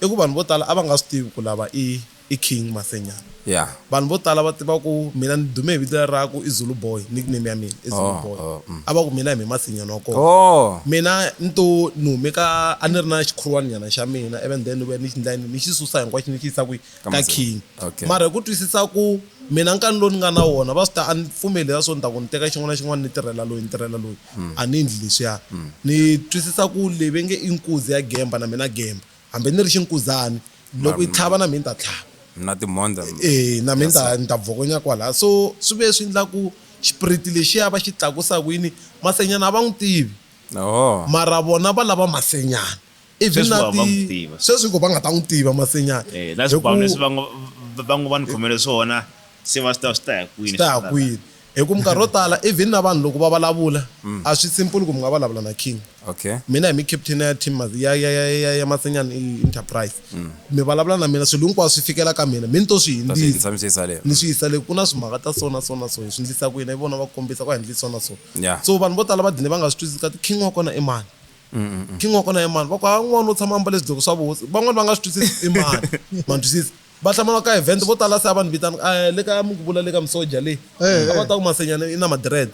i ku vanhu vo tala a va nga swi tivi ku lava i King Masenyani yeah vanhu vo tala va tiva ku mina ni dume hi vito ra ku i Zulu Boy nickname ya mina i Zulu Boy a va ku mina hi Masenyani wa kona mina nto ni humeka a ni ri na xikhuruwanyana xa mina even then we ni xindlani ni xi susa hinkwaxo ni xi yisa ka King mara hi ku twisisa ku mina nkani lowu ni nga na wona va swi ta a ni pfumelera swo ni ta ku ni teka xin'wana na xin'wana ni tirhela loyi a ni endli leswiya ni twisisa ku leyi ve nge i nkuzi ya gemba na mina gemba hambi ni ri xinkuzani loko yi tlhava na mina ta tlhava na timonda na mina ni ta vokonya kwala so swi ve swi endla ku xipiriti lexiya va xi tlakusaka yini Masenyana a va n'wi tivi mara vona va lava Masenyana sweswi ko va nga ta n'wi tiva Masenyana na swibawuni leswi va n'wi va ni khomele swona se va swi ta ya kwini hi ku minkarhi yo tala even na vanhu loko va vulavula a swi simple ku mi nga vulavula na King mina hi mi captain ya team ya Masenyani Enterprise mi vulavula na mina swilo hinkwaswo swi fikela ka mina mi ni to swi hindzisa ni swi yisa le ku na swimhaka ta so swi endlisa ku yina hi vona va kombisa ku endlisa so vanhu vo tala va dine va nga swi twisisi ka King wa kona i mani King wa kona i mani va ku n'wana u tshama ambale swidloko swa vosi van'wana va nga swi twisisi i mani ma twisisi va hlamala ka event vo tala se a vanhu vitana le ka mukuvula le ka misoja leyi a va ta ku Masenyana i na madred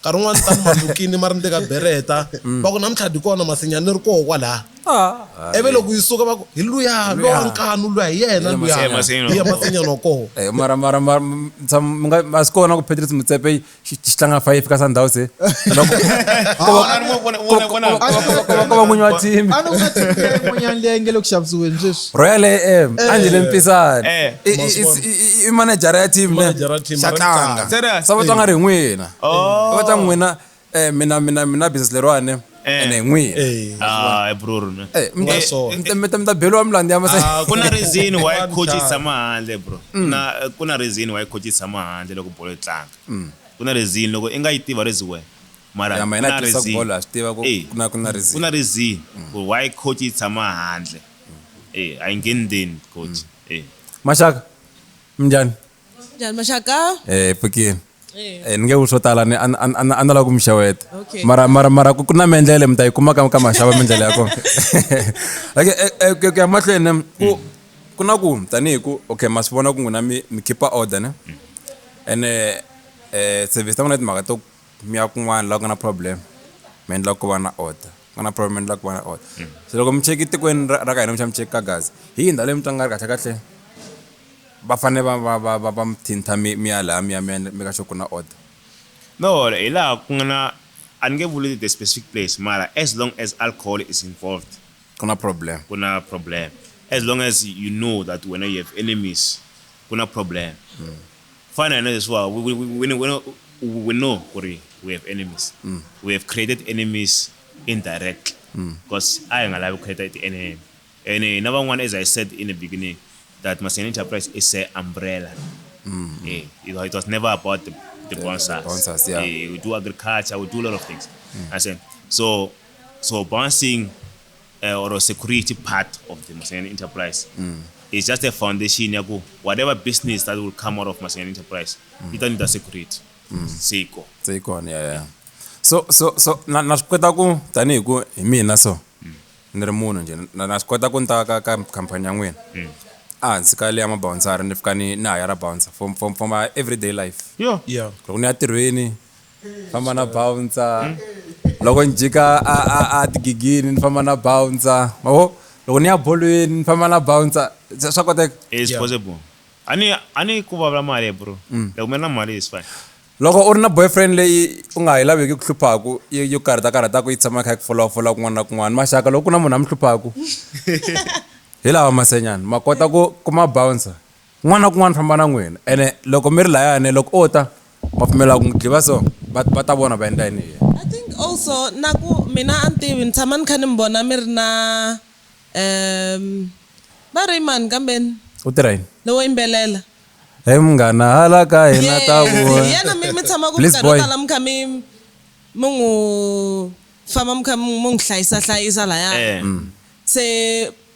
nkarhi wun'wana tani malukini mari ni le ka bereta va ku namuntlha di kona Masenyana ni ri koho kwalaha ivi loko yi suka va ku hi luya lowa nkanu luya hi yena luya hiya Masenyana wa koho mara swi kona ku Patrice Motsepe xi tlanga 5 ka Sundowns se ko va n'winyi wa team a ni ku na team yin'wanyana leyi nge le ku xavisiweni sweswi Royal AM Angela Mpisane i manager ya team ne xa tlanga sa va tlanga ri n'wina va ta n'wina mina business leriwane ene n'wina bror mi ta beliwa milandi ya Masenyana ku na reason why coach yi tshama handle bro ku na reason why coach yi tshama handle loko bolo yi tlanga ku na reason loko i nga yi tiva reason mara ku na reason ku na reason why coach yi tshama handle a yi ngheni ndzeni coach Mashaka njhani Mashaka pfukini ni nge swo tala ni a lava ku mi xeweta mara ku na maendlele mi ta yi kuma ka maxava maendlele ya kona ku ya mahlweni ku na ku tanihi ku okay ma swi vona ku n'wina mi keep order ne ene service ta n'wina timhaka to mi ya kun'wana laha ku nga na problem mi endla ku va na order ku nga na problem mi endla ku va na order se loko mi cheki tikweni ra ka hina mi xa mi cheki ka gazi hi ndhawu leyi mi tlangaka kahle kahle va fane va mthinta mi ya laha mi ka xo ku na order no hi laha ku nga na a ni nge vuli the specific place mara as long as alcohol is involved ku na problem as long as you know that when you have enemies ku na problem finally as well we know we have enemies we have created enemies indirectly because I nga lavi create the enemy and number one as I said in the beginning that Masenyani Enterprise is an umbrella. It was never about the bouncers. We do agriculture, we do a lot of things. I said so bouncing or a security part of the Masenyani Enterprise is just a foundation. Whatever business that will come out of Masenyani Enterprise, it doesn't need security. Seiko, yeah. So na swi kota ku tani hi ku hi mina so ni ri munhu nje na swi kota ku ni ta ka company ya n'wina hansi ka leya mabouncera ni fika ni hayara bouncer for my everyday life loko ni ya tirhweni famba na bouncer loko ni jika a tigigini ni famba na bouncer loko ni ya bolweni ni famba na bouncer swa koteka it's possible ani ku vulavula mali bro loko mi na mali is fine loko u ri na boyfriend leyi u nga yi laveki ku hluphaku yo karata ku yi tshama kha ku folafola kun'wana na kun'wana Mashaka loko ku na munhu a mi hluphaku hi lava Masenyana ma kota ku kuma bouncer kun'wana na kun'wana famba na n'wina ene loko mi ri layani loko o ta ma pfumela ku dliva so va ta vona va endla yini I think also na ku mina a ni tivi ni tshama ni kha ni mi vona mi ri na va ri mani kambeni u tirha yini lowo yimbelela he munghana hala ka hina ta yena mi tshama ku nkarhi wo tala mi kha mi n'wi famba mi kha mi n'wi hlayisa laya se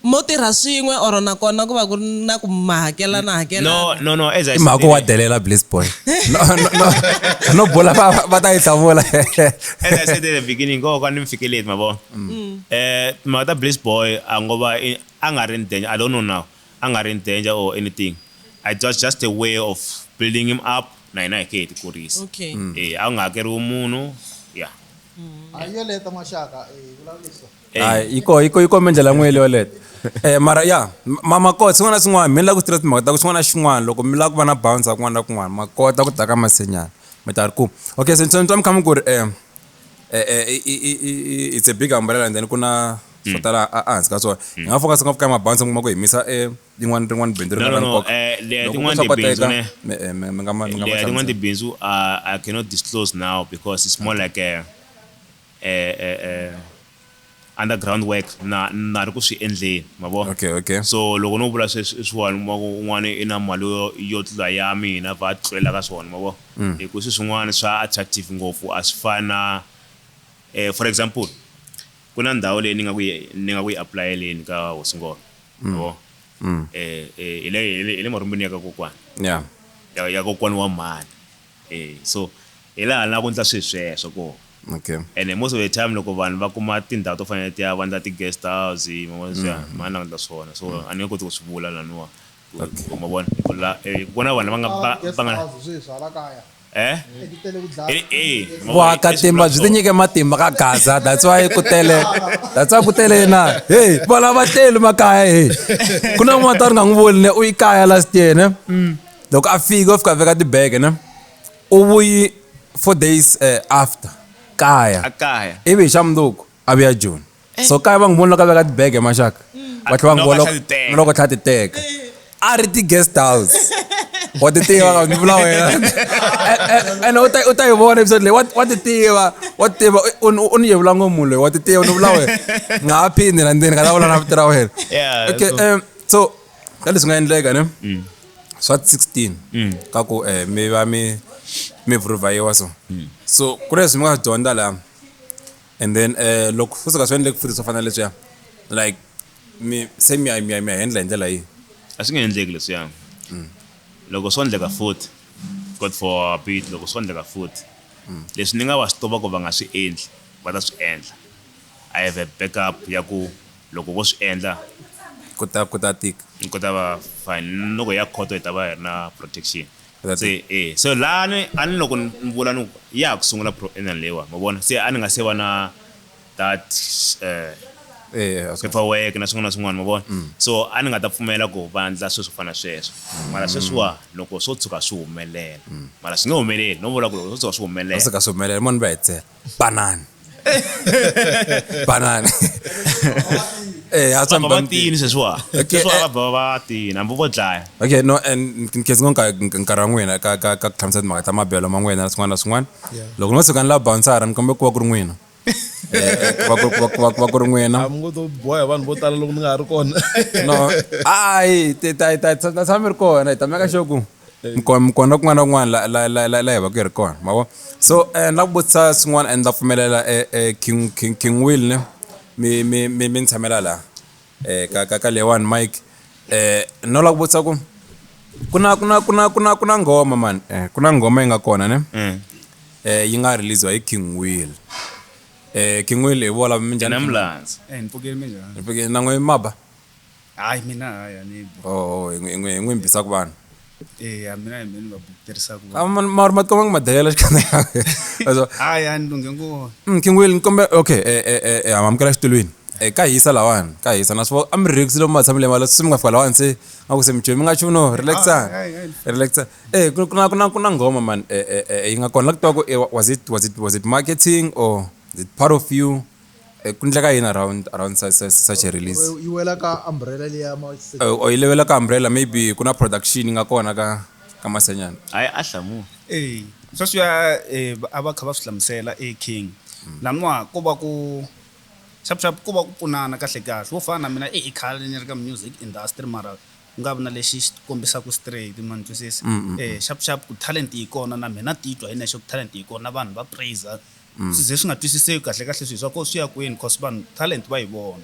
mo tirha swin'we or nakona ku va ku ri na ku ma hakela na hakela no as I said mhaka wa delela Bliss boy no bola va ta yi hlamula as I said at the beginning go ka ni mi fikeleli ma vo mhaka ta Bliss boy a ngo va a nga ri in danger I don't know now a nga ri in danger or anything I just a way of building him up na hina hi ke hi ti kurisa okay a nga hakeriwi munhu yeah ayo leta Mashaka vulavulisa iko mendlela n'wele waleta mara ya mama kota swin'wana na swin'wana mi lava ku tirha timhaka ta ku swin'wana na xin'wana loko mi lava ku va na bouncer kun'wana na kun'wana ma kota ku ta ka Masenyana mi ta ri ku okay so mi kha mi ku ri it's a big umbrella and then ku na so tala hansi ka swona hi nga focus ngopfu ka mabanzi kuma ku hi misa rin'wana bindzu ri nga nkoka tin'wana tibindzu I cannot disclose now because it's more like a underground work na ri ku swi endleni mavona okay so loko no vula sweswiwani un'wana i na mali yo tlula ya mina va tlulela ka swona mavona hikuva swin'wana swa attractive ngopfu a swi fana for example ku na ndhawu leyi ni nga ku yi aplayeleni ka Hosingolo mavona ile marumbeni ya ka kokwana ya kokwana wa mhani so hi laha na ku ndla sweswo ko okay and most of the time loko vanhu va kuma tindhawu to fanele ti ya va ndla ti-guest house mana ndla swona so a ni nge koti ku swi vula laniwa ma vona ku na vanhu va nga vakatimba byi tinyike matimba ka Gaza that's why ku tele na hey vona va tele makaya hey ku na n'wana ta ri nga n'wi vuli ne u yi kaya last year ne loko a fika veka tibege ne u vuyi 4 days after kaya ivi xa mundzuku a vuya June so kaya va n'wi voni loko a veka tibege maxaka va tlhela va n'wi vona loko tlhela ti teka a ri ti-guest house wa ti tiva ni vula wena and u ta yi vona episode leyi wa ti tiva u ni yevula ngopfu munhu loyi wa ti tiva ni vula wena nga ha phindi na ndzeni ka ta vula na vito ra wena okay so ka leswi nga endleka ne swa 16 ka ku mi va mi vhurivhayiwa so ku ri leswi mi nga swi dyondza laha and then loko kusuka swi endleki futhi swo fana leswiya like se mi ya handla hi ndlela yihi a swi nge endleki leswiya loko swo endleka futhi God forbid loko swo endleka futhi leswi ni nga va swi tova ku va nga swi endli va ta swi endla I have a backup ya ku loko vo swi endla ku ta tika ku ta va fine loko ya khoto hi ta va hi ri na protection se so lani a ni loko ni vula ni ya ku sungula lewa ma vona se a ni nga se va na that paperwork na swin'wana ma vona so a ni nga ta pfumela ku va endla sweswo fana sweswo mara sweswiwa loko swo tshuka swi humelela mara swi nge humeleli no vula ku loko swo tshuka swi humelela munhu va hetsela banana vatini sweswiwa va tini hambi vo dlaya okay no and nkhensi ngo nkarhi wa n'wina ka ku hlamusela timhaka ta mabelo ma n'wina na swin'wana loko no tshuka ni la bouncera ni kombela ku va ku ri n'wina ku va ku ri n'wina a mi ngo to boha vanhu vo tala loko ni nga ha ri kona no ayi ta tshama ri kona hi ta meka xoku mkona kun'wana na kun'wana la hi va ku hi ri kona ma vo so na ku vutisa swin'wana and la pfumelela King Will ne mi tshamela la ka lewan Mike no la ku vutisa ku kuna ngoma man kuna ngoma yi nga kona ne yi nga release hi King Will King Will hi vola minjhani namlanzi nipfukile minjhani nipfukile na n'we maba hayi mina hayi ani hi n'wi mbisa ku vanhu mina ni va tirhisa ku mara matkoma ku madayela xikana hayi ani lunge ngo King Will nkombe okay amamkela xitulwini ka hisa lawani ka hisa na swo am relax lo ma tshamile mala swi nga fika lawani se ngaku se mchwe mi nga chuno relaxa kuna ngoma man yi nga kona lakutwa ku was it marketing or is it part of you kundleka yini around such a release yi wela ka umbrella leya o yi levela ka umbrella maybe kuna production nga kona ka Masenyani hayi ahlamu sweswiya a va kha va swi hlamusela King lanwa ku va ku xap ku va ku pfunana kahle wo fana na mina i khale ni ri ka music industry mara ku nga vi na lexi xi kombisaka straight man twisisa xap ku talent yi kona na mina titwa hi nexo ku talent yi kona vanhu va praise swi swi nga twisiseki kahle swi swa ko swi ya kwini cause vanhu talent va yi vona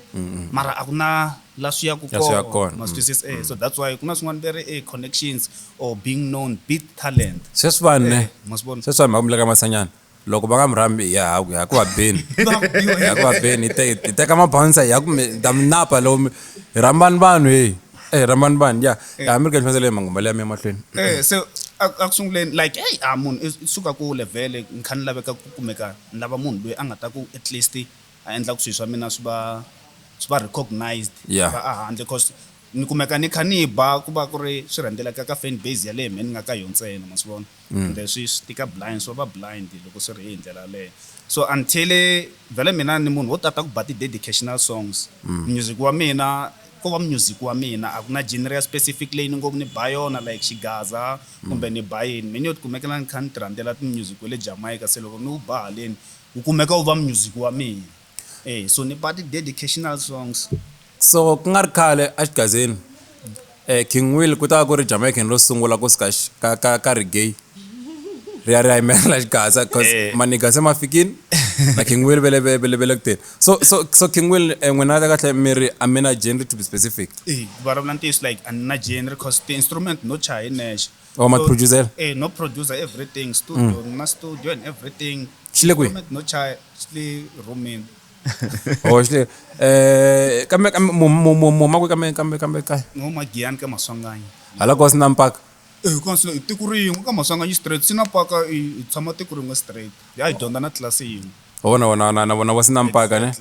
mara a ku na la swi ya ku kona ma twisisa so that's why ku na swin'wana very connections or being known beat talent sweswivanne sweswivanhu makumuleka Masenyani loko va nga murambi ya ku va beni hi teka mabouncer ya ku damnapa lo rambani vanhu rambani vanhu ya America hlosele mangoma leya mi mahlweni so akusunguleni like hey munhu isuka ku level nkhani laveka ku kumeka lava munhu loyi a nga ta ku at least a endla ku swilo swa mina swi va recognized Yeah. handle cause ni kumeka ni kha ni ba ku va ku ri swi rhendeleka ka fan base ya le me ni nga ka yona ntsena ma swi vona ende swi tika blind swo va blind loko swi ri hi ndlela leyo so until vele mina ni munhu wo tata ku ba ti-dedicational songs music wa mina ko va music wa mina a ku na genre specific leyi ni ngo ni ba yona like xigaza kumbe ni ba yini meni yo tikumekela ni kha ni tirhandela ti-music wa le Jamaica se loko ni wu ba haleni wu kumeka wu va music wa mina so ni ba ti-dedicational songs so ku nga ri khale a xigazeni King Will ku ta ku ri Jamaican ro sungula ku sika ka reggae ri ya yimela xigaza cause maniga se ma fikini na King Will vele kuteni so King Will n'wina ta kahle miri amina genre to be specific vulavula ntiyiso like a ni na genre cause ti-instrument no chaya hi nexe ma producer no producer everything studio na studio and everything xi le kwihi instrument no chaya xi le romini xi le kambe kaya no magiyani ka Maswanganyi hala ko sina mpaka kansilo i tiko rin'we ka Maswanganyi straight sina mpaka i tshama tiko rin'we straight ya hi dyondza na tlilasi yin'we vona va sina mpaka ne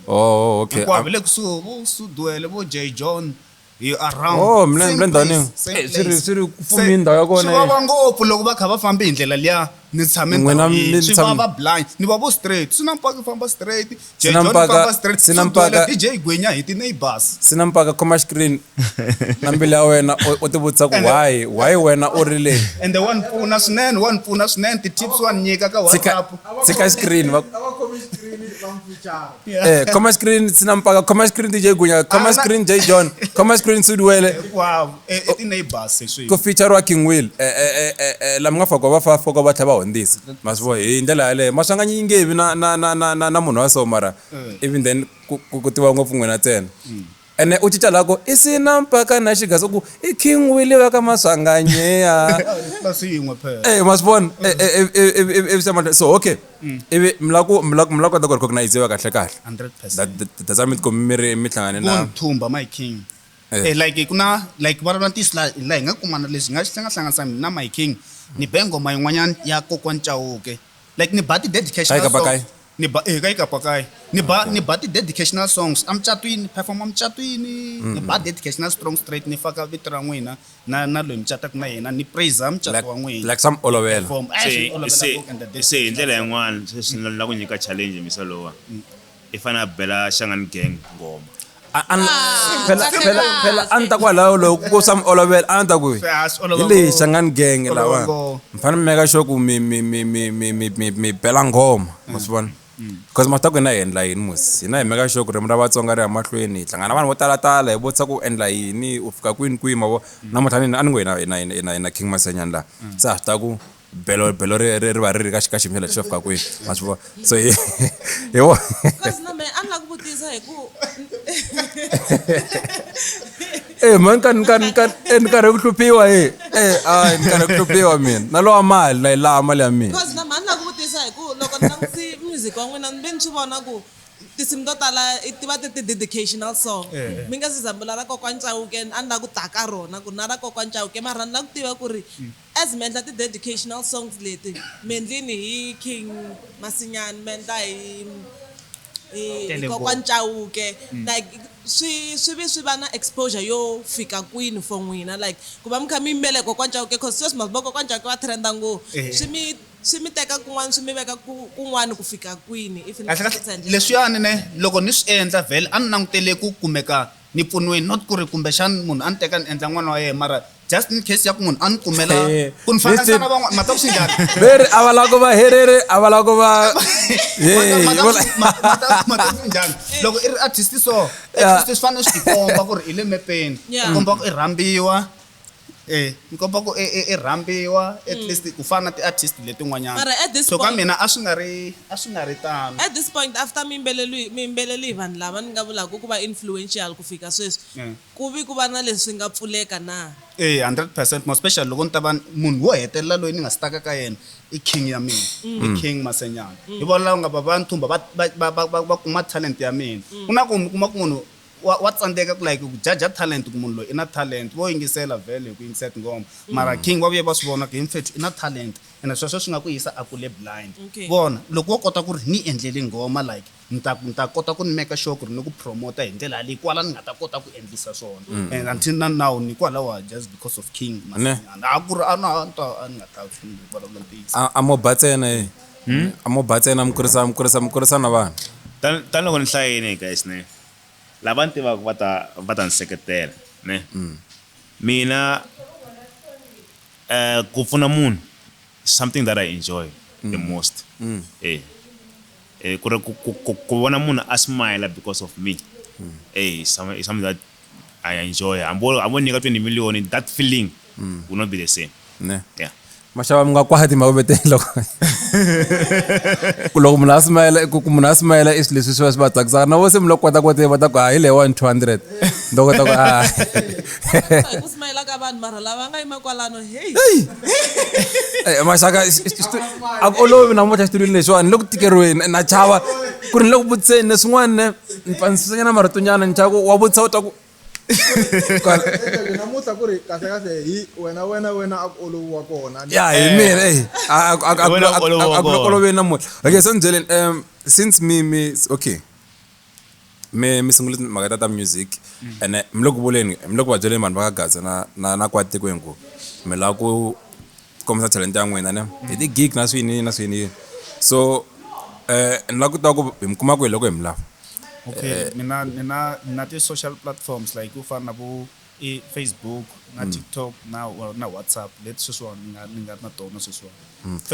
okay hinkwavo le kusuhi vo Suduele vo J John hi around mle ndhawini swi ri ku fumi ndhawu ya kona swi vava ngopfu loko va kha va fambe hi ndlela liya ni tshame ndhawini swi vava blind ni va vo straight swi na mpaka famba straight J John famba straight Suduele DJ Gwenya hi ti-neighbors sina mpaka khoma screen na mbili ya wena u ti vutisa ku why wena u ri le and the one pfuna swinene ti-tips wa nyika ka WhatsApp tsika screen khoma screen sina mpaka khoma screen DJ Gwenya khoma screen J John khoma screen Suduele wow ti-neighbors ku feature wa King Will la mga foko va tlhava hondisa masivo hi ndlela yaleyo Maswanganyi yi nge vi na munhu wa so mara even then ku tiva ngopfu n'wina ntsena ene u cinca lako i sina mpaka na xigaza ku i King Will va ka Maswanganyi ma swi vona so okay ivi mila kota ku recognize-iwa kahle 100% that's mean ku mi hlangane na thumba my king like kuna like vulavula ntiyiso la hi nga kumana leswi nga hlanganisa mina na my king ni be ngoma yin'wanyana ya kokwani Chauke like ni ba ti-dedicational songs ni ba ka Ikapakayi ni ba ti-dedicational songs amucatwini perform amucatwini ni ba dedicational strong straight ni faka vito ra n'wina na loyi mi cataka na yena ni praise mucato wa n'wina like some olovela se hi ndlela yin'wana se ni la ku nyika challenge misalowa i fana bela Shangani Gang ngoma phela anta kwalaho loko ku sam olovela anta ku ile Shangani Gang lawa mfana meka sure ku mi bela ngoma masibona because matako na endla yini musi hina hi meka sure ku ri ra Vatsonga ri ya mahlweni hlangana vanhu vo tala hi vutisa ku endla yini u fika kwini mavo namutlhani a ni ngo hina King Masenyani la se a swi ta ku belo ri va ri ri ka ximhela xo fika kwini ma swi vona so hi wo kasi na me a ni la ku vutisa hi ku man ni karhi ku hluphiwa ni karhi ku hluphiwa mina na lo wa mali na yi laha mali ya mina because na mani la ku vutisa hi ku loko ni langutisi music wa n'wina ni ve ni swi vona ku tinsimu to tala ti va ti-dedicational song mi nga si zambula ra kokwani Chauke a ni la ku taka rona ku na ra kokwani Chauke mara ni la ku tiva ku ri as mi endla ti-dedicational songs leti mi endlini hi King Masenyani mi endla hi kokwani Chauke like swi va na exposure yo fika kwini for n'wina like ku va mi kha mi yimbele kokwani Chauke cause sweswi masibo kokwani Chauke va trenda ngopfu swi mi teka kun'wana swi mi veka kun'wana ku fika kwini leswiyani ne loko ni swi endla vhele a ni langutele ku kumeka ni pfuniweni not ku ri kumbexani munhu a ni teka ni endla n'wana wa yena mara just in case ya ku munhu a ni kumela ku ni fananisa na van'wana mata ku swi njhani veri a va lava ku va herere a va lava ku va mata ku swi njhani loko i ri artist so artist swi fanele swi tikomba ku ri i le mepeni komba ku i rhambiwa ni komba ku i rhambiwa at least ku fana na ti-artist letin'wanyana so ka mina a swi nga ri tano at this point after mi yimbeleli hi vanhu lava ni nga vulaka ku va influential ku fika sweswi ku vi ku va na leswi nga pfuleka na 100% more special loko ni ta va munhu wo hetelela loyi ni nga sitaka ka yena i king ya mina i King Masenyani hi vona lava nga va nthumba va kuma talent ya mina ku na ku mi kuma ku munhu wa tsandzeka ku like ku jaja talent ku munhu loyi i na talent vo yingisela vele ku yingisela tingoma mara King va vuye va swi vona ku infect i na talent ene sweswo swi nga ku yisa a kule blind vona loko wo kota ku ri ni endlele ngoma like ni ta kota ku ni make sure ku ri ni ku promote hi ndlela leyi kwala ni nga ta kota ku endlisa swona and until now ni kwalawa just because of King a ku ri a ni nga ta vulavula ntiyiso amo batsena amo batsena mkurisa na vanhu tani loko ni hlayini guys ne lava ni tivaka va ta ni seketela ne mina ku pfuna munhu something that I enjoy the most ku vona munhu a smile because of me something that I enjoy ambo nyika 20 million that feeling will not be the same yeah mashava mi nga kwati mavubetelo loko munhu a smile i swilo leswi swi va tsakisaka na vo se mi loko kota ku va ta ku hi le 1-200 ndo kota ku ku smile ka vanhu mara lava nga yima kwalano mashaka a ku olovi namuntlha xitulwini lexiwani loko tikeriweni na chava ku ri ni le ku vutiseni leswin'wana ne ni pfanisisanyana maritunyana ni chava ku wa vutisa u ta ku namuntlha ku ri kahle hi wena a ku oloviwa kona ya hi mina a ku oloveni namuntlha okay so ni byeleni since me okay mi sungule timhaka ta music ene mi le ku va byeleni vanhu va ka Gaza na kwa tikweni ku mi lava ku kombisa talent ya n'wina ne hi ti-gig na swini so ni lava ku tiva ku hi mi kuma kwihi loko hi mi lava okay mina ti-social platforms like ku fana na vo Facebook na TikTok na WhatsApp leswi sweswiwani ni nga na tona sweswiwani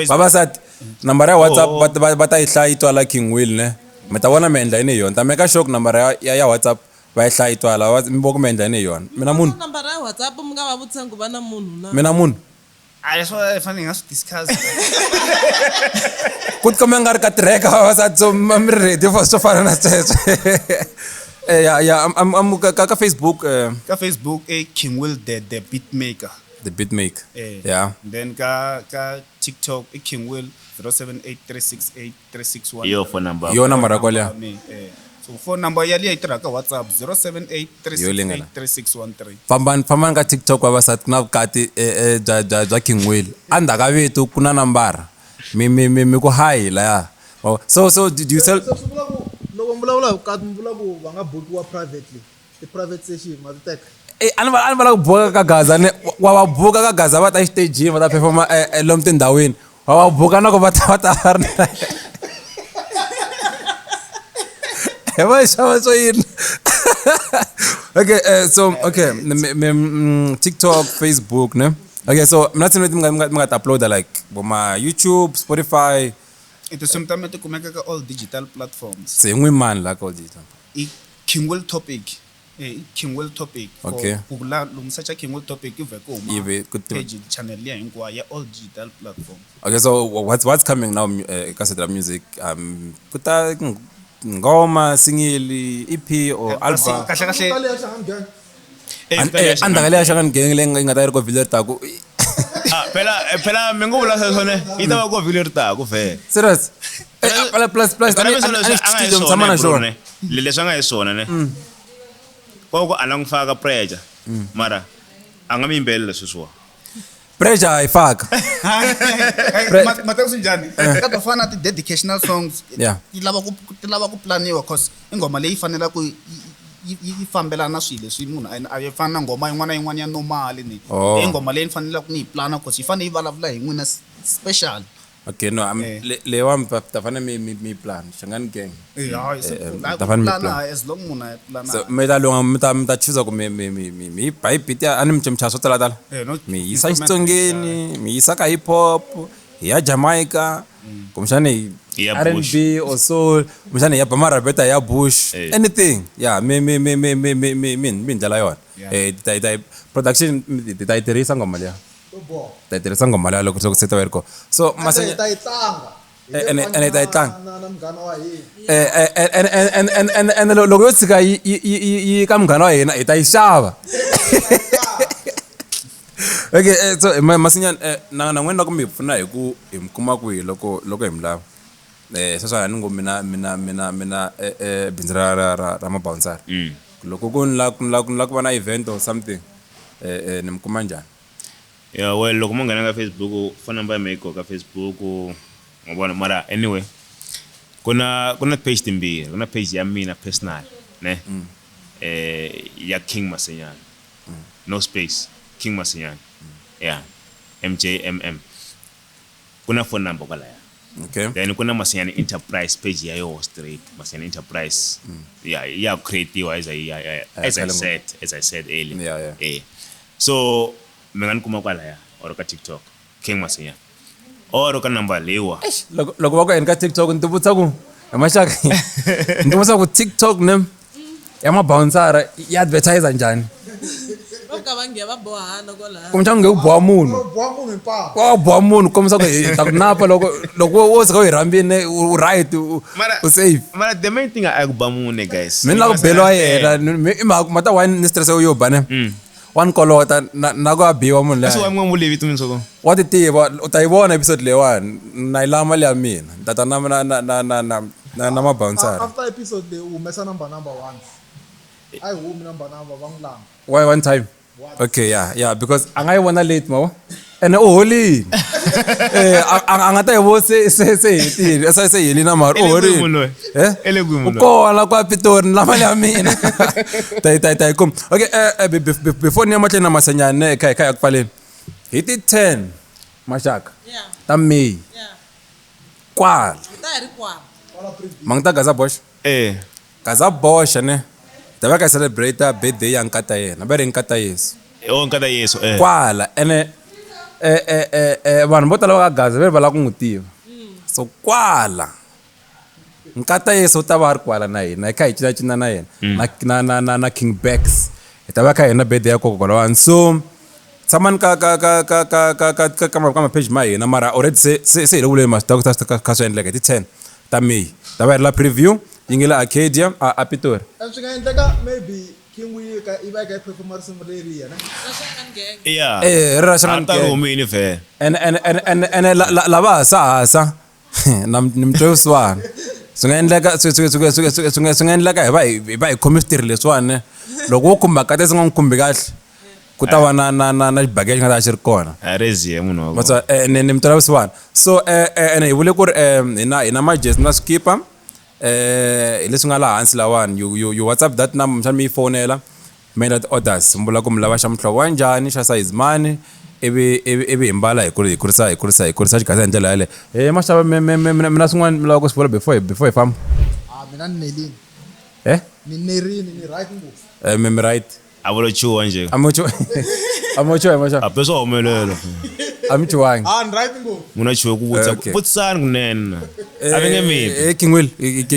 vavasati nambara ya WhatsApp va ta yi hlaya yi twala King Will ne mi ta vona mi endla yini hi yona ta make sure ku nambara ya WhatsApp va yi hlaya yi twala mi vo ku mi endla yini hi yona mina munhu nambara ya WhatsApp mi nga va vutisa ku va na munhu na mina munhu leswo fane hi nga swi discuss ku tikoma nga ri ka track vavasati so mi ready for swo fana na sweswo ka Facebook ka Facebook King Will the beatmaker yeah then ka TikTok King Will 0783683661 yo number ya kwala so phone number yali yi tirha ka WhatsApp 0783683613 fambani ka TikTok vavasati na vukati bya King Will andaka vitu kuna nambara mi ku hi la so do you sell loko mbula vukati mbula ku va nga bookiwa privately ti-private session ma ti teka ani va la ku buka ka Gaza ne wa va buka ka Gaza va ta xitejini va ta performa lomu tindhawini wa va buka na ku va ta ri va xava swo yini okay so okay TikTok Facebook ne okay so mina tsini mi nga ta uploada like boma YouTube Spotify ito sometimes kumeka ka all digital platforms se ngwi mani la ka all digital King Will topic King Will topic okay kula lumsearch King Will topic ive ko page channel ya hinkwayo ya all digital platforms okay so what's coming now ka Sedra music kuta ngoma single EP or album kahle andakale ya shangani geng le nga ta ri ko vile ta ku phela mengo vula sweswone yi ta va ko vile ri ta ku ve serious plus studio mtsamana shona leswi a nga hi swona ne koko a langu faka pressure mara a nga mi yimbelela sweswiwa pressure ayifaka mata sinjani ka to fana ti dedicational songs Yeah. ti lava ku planiwa cause ingoma leyi fanela ku yi fambelana na swilo leswi munhu a yi fana na ngoma yin'wana ya normal ni ingoma leyi fanela ku ni plana cause yi fanele yi vulavula hi n'wina special okay no le wa ta fana mi plan shangani gang ta fana mi plan as long munhu a plana so me ta longa mi ta choose ku mi buy beat ani mchemcha swo tala mi yisa Xitsongeni mi yisa ka hip hop ya Jamaica kumshane R&B or soul kumshane ya bamara beta ya bush anything yeah me ndlela yona ta production ta iterisa ngoma leya ta iterisa ngoma leya loko swo seta weriko so masenya ta itlanga ene ta itlanga na mngana wa hina and loko yo tsika yi ka mngana wa hina hi ta yi xava okay so Masenyani na n'wina ku mi pfuna hi ku hi mi kuma kwihi loko hi mi lava sweswo ni ngo mina bindzu ra mabawunsari loko ku la ku va na event or something ni mi kuma njani? Yeah, well, loko mo nghena ka Facebook, phone number ya ka Facebook, ngibona mara anyway. Kuna page timbili, kuna page ya mina personal, ne? Ya King Masenyani. No space, King Masenyani. Yeah. MJMM. Kuna phone number kala ya. Okay. Then kuna Masenyani Enterprise page ya yo straight, Masenyani Enterprise. Yeah, creative as I said earlier. Yeah. So mengan kuma kwala ya or ka TikTok King Masenyani or ka number lewa loko va ku endla TikTok ni tivutisa ku maxaka ni tivutisa ku TikTok ne ya mabouncera ya advertise njhani kumbe nge u boha munhu wa boha munhu kombisa ku hi ta ku napa loko wo zika u hi rhambile u right u safe mara the main thing I ku ba munhu guys mina la ku beliwa yena mata wine ni stress yo bane one kolota na go abiwa munhu la so I'm going to leave it to me so what it tiva utayibona episode lewan na ilama le ya mina tata na mabouncer after episode le umesa number 1 I home number banglang why one time okay yeah because angayibona late mo and holy angata yebo se hitile se yelina mara holy ukola kwa Pitori lama le ya mina tai kom okay before ni amahle na Masenyani kai akuphaleni hit 10 mashaka ta May kwala mangita gaza bosh gaza bosh ne taba ka celebrate birthday ya nkata yena ba re nkata Yesu nkata Yesu kwala ene vanhu vo tala va ka gaza va la ku n'wi tiva so kwala nkata Yesu ta va ri kwala na yena kha hi cina na yena na King Bex ta va ka yena birthday ya kokwalawa so tsamani ka page ma hina mara already se hi le vule ka swi endleka ti 10 ta May ta va ri la preview yi nge la Arcadia a Pitori swi nga endleka maybe King we ka iba ka performance mo le ria na yeah ra shanga ta romini fe and lava sa na nimtwe swana swi nga endleka swi nga endleka hi va hi khomistirhi leswiwani loko wo khumba kate swi nga n'wi khumbi kahle ku ta va na xibagage nga ta xi ri kona rezie munhu but ni mi tola vusiwana so ene hi vule ku ri hina majesi na skipa hi leswi nga laha hansi lawani you WhatsApp that number mhlawumbe mi yi fonela mail at orders mbula ku mi lava xa muhlovo wa njhani xa size mani ivi hi mbala hi kurisa xigasa hi ndlela yaleyo maxava mina swin'wana mi lava ku swi vula before hi famba mina ni nelini ni nerini ni right ngopfu mi right avolo chuwa nje amocho apeso omelelo amchuwangi ni right ngopfu muna chuwa ku vutisana kunene avenge mi King Will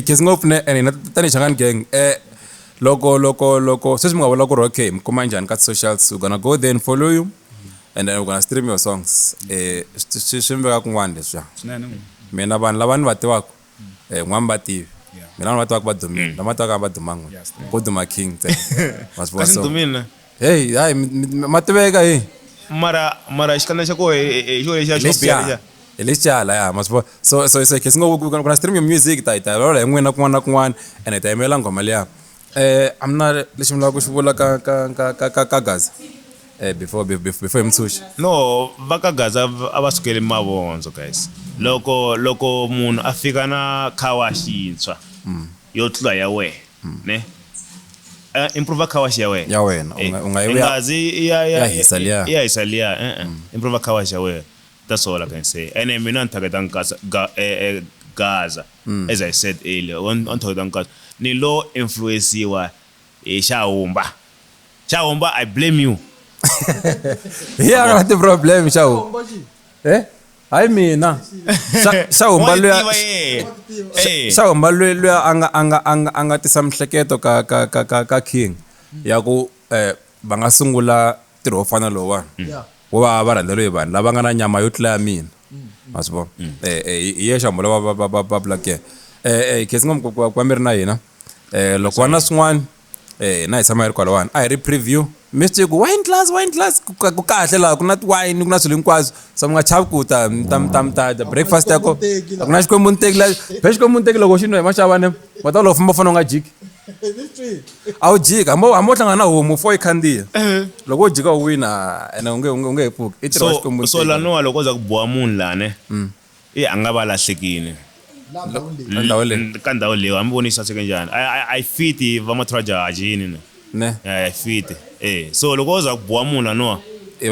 kesi ngopfu ne ene tani changani gang loko sweswi mi nga vula ku ri okay mi kuma njhani ka socials we're gonna go there and follow you and then we're gonna stream your songs swi mi veka kun'wana leswiya mina vanhu lava ni va tivaka n'wani va tivi mina ni va tivaka va dumile lama tivaka va dumangu ku duma King kasi dumile hey hayi ma tiveka hi mara xikandla xa koho xo lexa lexicala ya masivo so kesi ngopfu kuna stream your music ta lola hi n'wina kun'wana na kun'wana ene ta yimela nghoma liya amna lexi mi lava ku xi vula ka Gaza before imtsushi no va ka Gaza a va sukeli mavondzo guys loko munhu a fika na khawashi yintshwa yo tlula ya wena ne improve khawashi ya wena u nga ngazi ya hisalia improve khawashi ya wena that's all I can say and mina nthaketa Gaza as I said earlier nthaketa Gaza ni lo influenciwa hi Xahumba I blame you yeah got the problem Xahumba hayi mina Xahumba loyi anga tisa mihleketo ka King ya ku va nga sungula ntirho wo fana lowani wo va rhandzeriwe hi vanhu lava nga na nyama yo tlula ya mina ma swi vona hi ye Xahumba va black kesi ngomku kwa mi ri na hina loko va na swin'wana na hi tshama hi ri kwalawani a hi ri preview mistake wine glass ku kahle laha ku na wine ku na swilo hinkwaswo so mi nga chavi ku ta breakfast yako ku na xikwembu ni teki la be xikwembu ni teki loko xi nwa hi maxavane wa ta loko famba fana u nga jiki a wu jika hambo hlangana na homu for ikhandiya loko u jika u wina ene u nge he pfuki i tirha wa Xikwembu so laniwa loko za ku boha munhu la ne a nga va lahlekile ka ndhawu leyi hambi voni yi saseke njhani a yi fiti va mathraja ajini ne a fiti so loko u za ku boha munhu laniwa i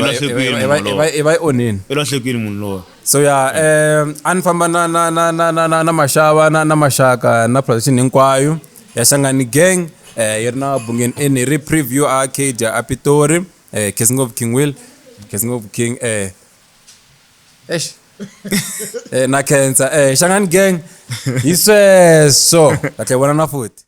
va yi onhini i lahlekile munhu lowa so a ni famba na maxava na maxaka na production hinkwayo ya Xangani Gang yi ri na Bungeni In hi ri preview arcade ya Pitori Kissing of King Will Kissing of King na Cancer Xangani Gang hi sweswo ta tlhela vona na futhi